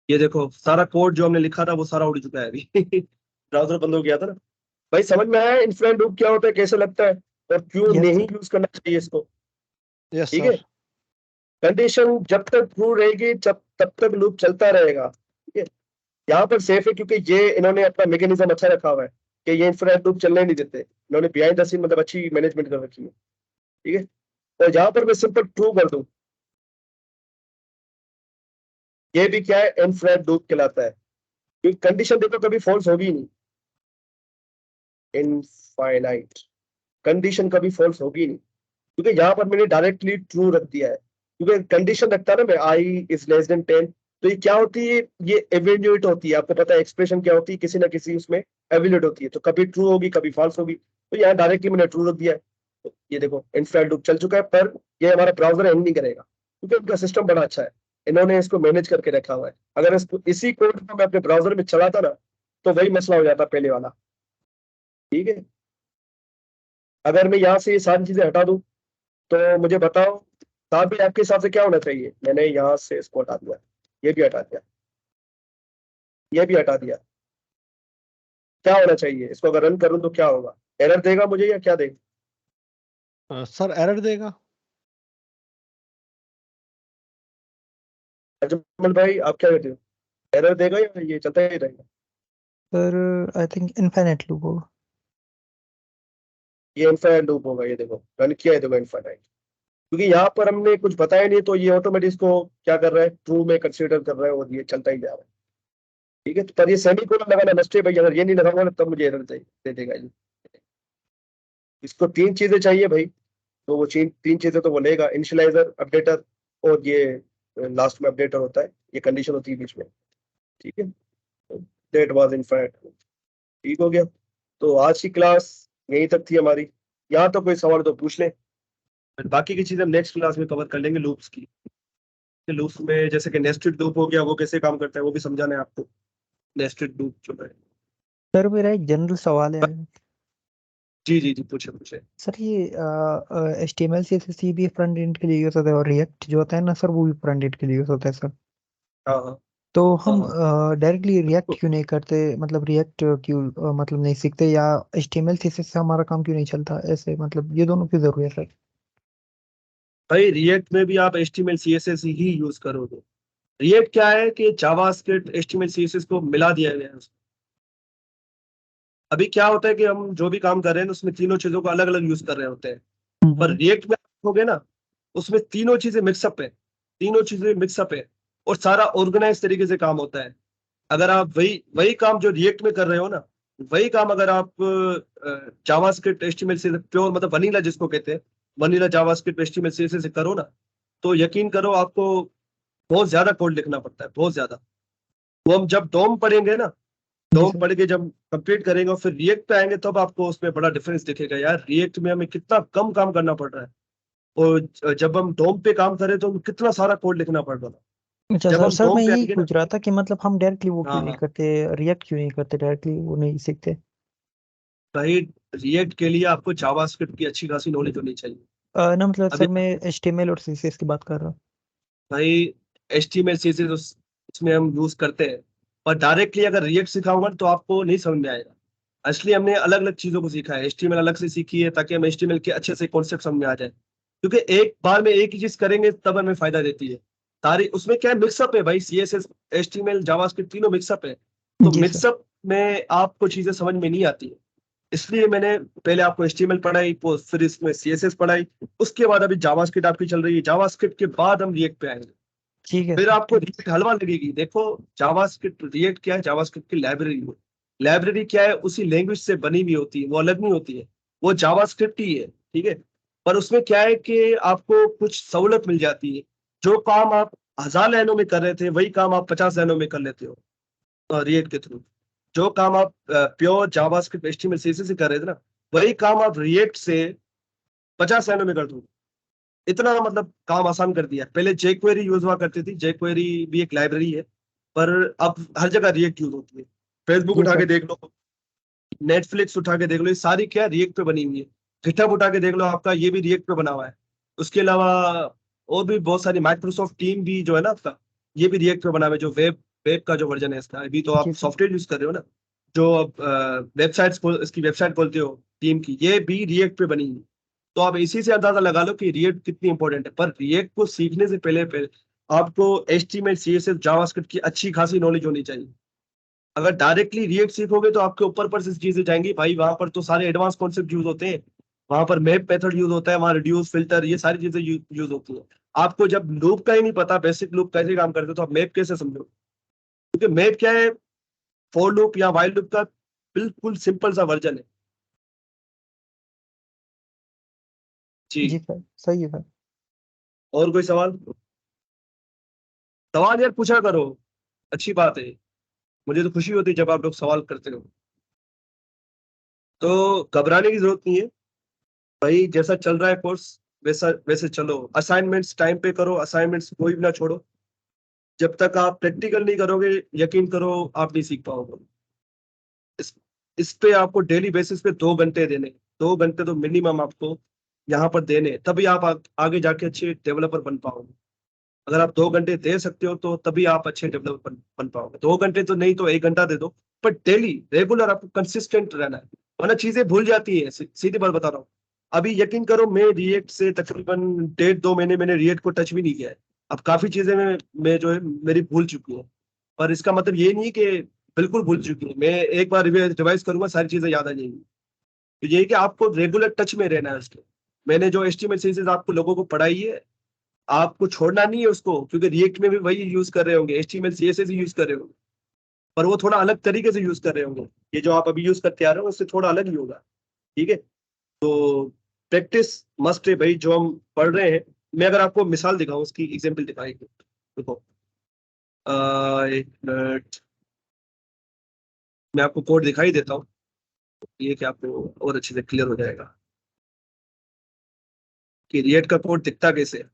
ये देखो सारा कोड जो हमने लिखा था वो सारा उड़ चुका है अभी। ब्राउजर बंद हो गया था ना। भाई समझ में आया इन्फ्लुएंट लूप क्या होता है, कैसे लगता है, और क्यों यस नहीं सर। यूज करना चाहिए इसको, यस ठीक है। सर। कंडीशन जब तक ट्रू रहेगी तब तक लूप चलता रहेगा, ठीक है। यहाँ पर सेफ है क्योंकि ये इन्होंने अपना मैकेनिज्म अच्छा रखा हुआ है। कि ये इंफ्रारेड लूप चलने नहीं देते, इन्होंने बिहाइंड द सीन मतलब अच्छी मैनेजमेंट कर रखी है, ठीक है। और यहाँ पर मैं सिंपल ट्रू कर दूं, ये भी क्या है, इंफ्रारेड लूप कहलाता है, क्योंकि कंडीशन देखो कभी फॉल्स होगी ही नहीं, इनफाइनाइट कंडीशन कभी फॉल्स होगी नहीं, क्योंकि यहाँ पर मैंने डायरेक्टली ट्रू रख दिया है, क्योंकि कंडीशन रखता है ना मैं आई इज लेस देन 10, तो ये क्या होती है, ये एवेल्यूएट होती है, आपको पता है एक्सप्रेशन क्या होती है, किसी ना किसी उसमें एवेल्यूएट होती है, तो कभी ट्रू होगी कभी फॉल्स होगी, तो यहाँ डायरेक्टली मैंने ट्रू रख दिया है। तो ये देखो इंफ्रारेड लूप चल चुका है, पर ये हमारा ब्राउजर एंड नहीं करेगा, क्योंकि इनका सिस्टम बड़ा अच्छा है, इन्होंने इसको मैनेज करके रखा हुआ है। अगर इसको इसी कोड को मैं अपने ब्राउजर में चलाता ना, तो वही मसला हो जाता पहले वाला, ठीक है। अगर मैं यहाँ से ये सारी चीजें हटा दूं, तो मुझे बताओ साहब भी आपके हिसाब से क्या होना चाहिए। मैंने यहाँ से इसको हटा दिया, ये भी हटा दिया, ये भी हटा दिया, क्या होना चाहिए, इसको अगर रन करूं तो क्या होगा, एरर देगा मुझे या क्या देगा? सर एरर देगा। अजमल भाई आप क्या कहते हो, एरर देगा या ये चलता ही रहेगा? Sir I think infinite loop होगा। ये इनफाइनाइट लूप होगा, ये देखो रन किया है, देखो इनफाइनाइट, क्योंकि यहाँ पर हमने कुछ बताया नहीं, तो ये ऑटोमेटिक इसको क्या कर रहा है, ट्रू में कंसीडर कर रहा है, और ये चलता ही जा रहा है, ठीक है। तो पर ये सेमीकोलन लगाना मस्ट है भाई, अगर ये नहीं लगाऊंगा ना तब मुझे एरर दे देगा ये। इसको 3 चीजें चाहिए भाई, तो वो 3 चीजें तो वो लेगा, इनिशियलाइजर, अपडेटर, और ये लास्ट में अपडेटर होता है, ये कंडीशन होती है बीच में, ठीक है। दैट वाज इनफाइनाइट, ठीक हो गया। तो आज की क्लास यहीं तक थी हमारी, यहाँ तो कोई सवाल तो पूछ ले, फिर बाकी की चीजें हम नेक्स्ट क्लास में कवर कर लेंगे लूप्स की। लूप्स में जैसे कि नेस्टेड लूप हो गया, वो कैसे काम करता है वो भी समझाना है आपको, नेस्टेड लूप जो है। सर मेरा एक जनरल सवाल है। जी जी जी, पूछे पूछे। सर ये HTML CSS भी फ्रंट एंड के लिए यूज होता है, और रिएक्ट जो होता है ना सर, वो भी फ्रंट एंड के लिए यूज होता है सर। हाँ हाँ तो हम हाँ। डायरेक्टली रिएक्ट तो क्यों नहीं करते, मतलब रिएक्ट क्यों मतलब नहीं सीखते, या HTML CSS से हमारा काम क्यों नहीं चलता ऐसे, मतलब ये दोनों क्यों जरूरी है सर? भाई रिएक्ट में भी आप HTML CSS ही यूज करोगे। रिएक्ट क्या है कि जावास्क्रिप्ट HTML CSS को मिला दिया गया है उसमें। अभी क्या होता है कि हम जो भी काम कर रहे हैं उसमें तीनों चीजों को अलग अलग यूज कर रहे होते हैं, पर रिएक्ट में आप देखोगे ना, उसमें तीनों चीजें मिक्सअप है, तीनों चीजें मिक्सअप है, और सारा ऑर्गेनाइज तरीके से काम होता है। अगर आप वही वही काम जो रिएक्ट में कर रहे हो ना, वही काम अगर आप जावास्क्रिप्ट HTML से प्योर मतलब वनीला जिसको कहते हैं, वनीला जावास्क्रिप्ट HTML CSS से करो ना, तो यकीन करो आपको बहुत ज्यादा कोड लिखना पड़ता है, बहुत ज्यादा। वो हम जब डोम पढ़ेंगे ना, जी डोम सर। पढ़ के जब कंप्लीट करेंगे और फिर रिएक्ट पे आएंगे, तब आपको उसमें बड़ा डिफरेंस दिखेगा यार, रिएक्ट में हमें कितना कम काम करना पड़ रहा है, और जब हम डोम पे काम करें तो कितना सारा कोड लिखना पड़ रहा है। अच्छा जब सर, हम सर डोम मैं पे यही आएंगे ना, पूछ रहा था कि मतलब हम डायरेक्टली वो क्यों हाँ नहीं हाँ करते, रिएक्ट क्यों नहीं करते, डायरेक्टली वो नहीं सीखते? भाई, रिएक्ट के लिए आपको जावास्क्रिप्ट की अच्छी खासी नॉलेज होनी चाहिए। ना मतलब अभी सर मैं HTML और CSS की बात कर रहा हूँ। भाई HTML CSS उसमें हम यूज करते हैं, पर डायरेक्टली अगर रिएक्ट सिखाऊंगा तो आपको नहीं समझ में आएगा। इसलिए हमने अलग अलग चीजों को सीखा है, HTML अलग से सीखी है ताकि हम HTML के अच्छे से कॉन्सेप्ट समझ में आ जाए, क्योंकि एक बार में एक ही चीज करेंगे तब हमें फायदा देती है। सारी उसमें क्या मिक्सअप है भाई, CSS HTML जावास्क्रिप्ट तीनों मिक्सअप है, तो जी सर। मिक्सअप में आपको चीजें समझ में नहीं आती है। इसलिए मैंने पहले आपको HTML पढ़ाई, फिर इसमें CSS पढ़ाई, उसके बाद अभी जावास्क्रिप्ट आपकी चल रही है, जावास्क्रिप्ट के बाद हम रिएक्ट पे आएंगे, ठीक है फिर सर, आपको ठीक। रिएक्ट हलवा लगेगी। देखो जावास्क्रिप्ट रिएक्ट क्या है, जावास्क्रिप्ट की लाइब्रेरी है। लाइब्रेरी क्या है, उसी लैंग्वेज से बनी हुई होती है, वो अलग नहीं होती है, वो जावास्क्रिप्ट ही है, ठीक है। पर उसमें क्या है कि आपको कुछ सहूलत मिल जाती है, जो काम आप 1000 लाइनों में कर रहे थे वही काम आप 50 लाइनों में कर लेते हो रिएक्ट के थ्रू। जो काम आप प्योर जावास्क्रिप्ट HTML CSS से कर रहे थे ना, वही काम आप रिएक्ट से 50 लाइनों में कर दो। इतना मतलब काम आसान कर दिया। पहले jQuery यूज हुआ करती थी, jQuery भी एक लाइब्रेरी है, पर अब हर जगह रिएक्ट यूज होती है। फेसबुक जी उठा के सर। देख लो, नेटफ्लिक्स उठा के देख लो, ये सारी क्या रिएक्ट पे बनी हुई है। गिटहब उठा के देख लो, आपका ये भी रिएक्ट पे बना हुआ है। उसके अलावा और भी बहुत सारी, माइक्रोसॉफ्ट टीम भी जो है ना आपका, ये भी रिएक्ट पे बना हुआ है, जो वेब वेब का जो वर्जन है इसका। अभी तो जी आप सर। सॉफ्टवेयर यूज कर रहे हो ना, जो वेबसाइट्स इसकी वेबसाइट खोलते हो टीम की, ये भी रिएक्ट पे बनी हुई है। तो आप इसी से अंदाजा लगा लो कि रिएक्ट कितनी इंपॉर्टेंट है। पर रिएक्ट को सीखने से पहले पहले आपको HTML CSS जावास्क्रिप्ट की अच्छी खासी नॉलेज होनी चाहिए। अगर डायरेक्टली रिएक्ट सीखोगे तो आपके ऊपर से चीजें जाएंगी भाई, वहां पर तो सारे एडवांस कॉन्सेप्ट यूज होते हैं, वहां पर मैप मेथड यूज होता है, वहां रिड्यूस फिल्टर ये सारी चीजें यूज होती है। आपको जब लूप का ही नहीं पता बेसिक लूप कैसे काम करते तो आप मैप कैसे समझो, क्योंकि मैप क्या है, फॉर लूप या वाइल लूप का बिल्कुल सिंपल सा वर्जन है। जी जी सर, सही है सर। और कोई सवाल? सवाल यार पूछा करो, अच्छी बात है, मुझे तो खुशी होती है जब आप लोग सवाल करते हो। तो घबराने की जरूरत नहीं है भाई, जैसा चल रहा है कोर्स वैसा वैसे चलो, असाइनमेंट्स टाइम पे करो, असाइनमेंट्स कोई भी ना छोड़ो। जब तक आप प्रैक्टिकल नहीं करोगे, यकीन करो आप नहीं सीख पाओगे। इस इस पे आपको डेली बेसिस पे 2 घंटे देने, 2 घंटे तो मिनिमम आपको यहाँ पर देने, तभी आप आगे जाके अच्छे डेवलपर बन पाओगे। अगर आप 2 घंटे दे सकते हो तो तभी आप अच्छे डेवलपर बन पाओगे। 2 घंटे तो नहीं तो 1 घंटा दे दो, पर डेली रेगुलर आपको कंसिस्टेंट रहना है, वरना चीजें भूल जाती है। सीधी बात बता रहा हूँ, अभी यकीन करो मैं रिएक्ट से तकरीबन 1.5-2 महीने मैंने रिएक्ट को टच भी नहीं किया है। अब काफी चीजें मैं जो है मेरी भूल चुकी है, पर इसका मतलब ये नहीं कि बिल्कुल भूल चुकी है। मैं एक बार रिवाइज करूंगा सारी चीजें याद आ जाएंगी। तो ये है कि आपको रेगुलर टच में रहना है उसके। मैंने जो HTML CSS आपको लोगों को पढ़ाई है, आपको छोड़ना नहीं है उसको, क्योंकि रिएक्ट में भी वही यूज कर रहे होंगे, HTML CSS ही यूज कर रहे होंगे, पर वो थोड़ा अलग तरीके से यूज कर रहे होंगे। ये जो आप अभी यूज करते आ रहे हो उससे थोड़ा अलग ही होगा, ठीक है। तो प्रैक्टिस मस्ट है भाई, जो हम पढ़ रहे हैं। मैं अगर आपको मिसाल दिखाऊं, उसकी एग्जाम्पल दिखाएंगे, देखो। एक मिनट, मैं आपको कोड दिखाई देता हूँ, ये कि आपको और अच्छे से क्लियर हो जाएगा कि रिएक्ट का कोड दिखता कैसे है।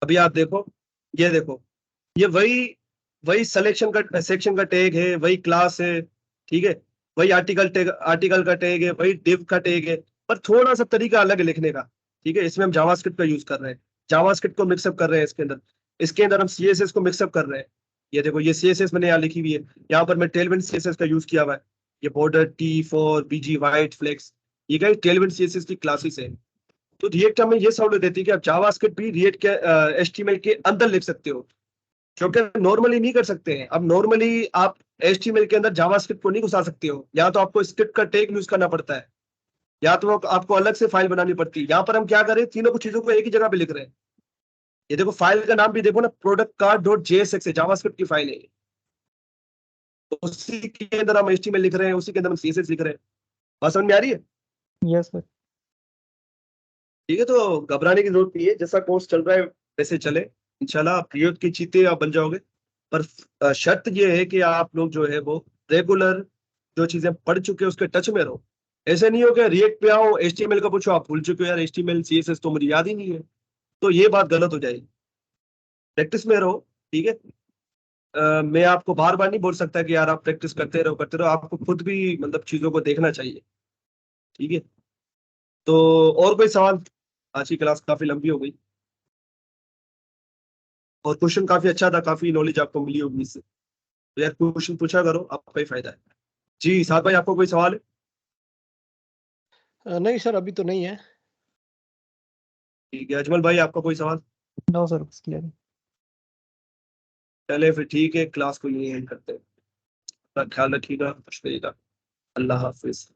अभी आप देखो, ये देखो, ये वही वही सिलेक्शन का सेक्शन का टैग है, वही क्लास है, ठीक है। वही आर्टिकल का टैग है, वही डिव का टैग है, पर थोड़ा सा तरीका अलग है लिखने का, ठीक है। इसमें हम जावास्क्रिप्ट का यूज कर रहे हैं, जावास्क्रिप्ट को मिक्सअप कर रहे हैं इसके अंदर हम CSS को मिक्सअप कर रहे हैं। ये देखो, ये CSS मैंने यहाँ लिखी हुई है, यहाँ पर मैं टेलविंड CSS का यूज किया हुआ है। ये border T4 BG white flex, ये क्या टेलविंड CSS की क्लासेस है। तो रिएक्ट हमें ये सहूलियत देती है कि आप जावास्क्रिप्ट भी रिएक्ट के HTML के अंदर लिख सकते हो, जो कि नॉर्मली नहीं कर सकते हैं। अब नॉर्मली आप HTML के अंदर जावास्क्रिप्ट को नहीं घुसा सकते हो, या तो आपको स्क्रिप्ट का टैग यूज करना पड़ता है, या तो आपको अलग से फाइल बनानी पड़ती है। यहाँ पर हम क्या करें, तीनों चीजों को एक ही जगह पे लिख रहे हैं। ये देखो, फाइल का नाम भी देखो ना, प्रोडक्ट कार्ड डॉट JSX है, जावास्क्रिप्ट की फाइल है ये। तो उसी के अंदर हम HTML लिख रहे हैं, उसी के अंदर हम CSS लिख रहे हैं। बात समझ में आ रही है? Yes sir. ठीक है, तो घबराने की जरूरत नहीं है, जैसा कोर्स चल रहा है वैसे चले, इंशाल्लाह आप रिएक्ट की चीते आप बन जाओगे। पर शर्त ये है कि आप लोग जो है वो रेगुलर जो चीजें पढ़ चुके हैं उसके टच में रहो। ऐसे नहीं हो कि रिएक्ट पे आओ HTML का पूछो, आप भूल चुके हो यार, HTML CSS तो मुझे याद ही नहीं है, तो ये बात गलत हो जाएगी। प्रैक्टिस में रहो, ठीक है। मैं आपको बार बार नहीं बोल सकता कि यार आप प्रैक्टिस करते रहो, आपको खुद भी मतलब चीजों को देखना चाहिए, ठीक है। तो और कोई सवाल? आज की क्लास काफी लंबी हो गई और क्वेश्चन काफी अच्छा था, काफी नॉलेज आपको मिली होगी इससे, तो यार क्वेश्चन पूछा करो, आपका ही फायदा है। जी साथ भाई, आपको कोई सवाल है? नहीं सर, अभी तो नहीं है। ठीक है, अजमल भाई आपका कोई सवाल? नो सर, बस क्लियर है। चले फिर ठीक है, क्लास को यही एंड करते हैं। अपना ख्याल रखिएगा, खुश रहिएगा, अल्लाह हाफिज।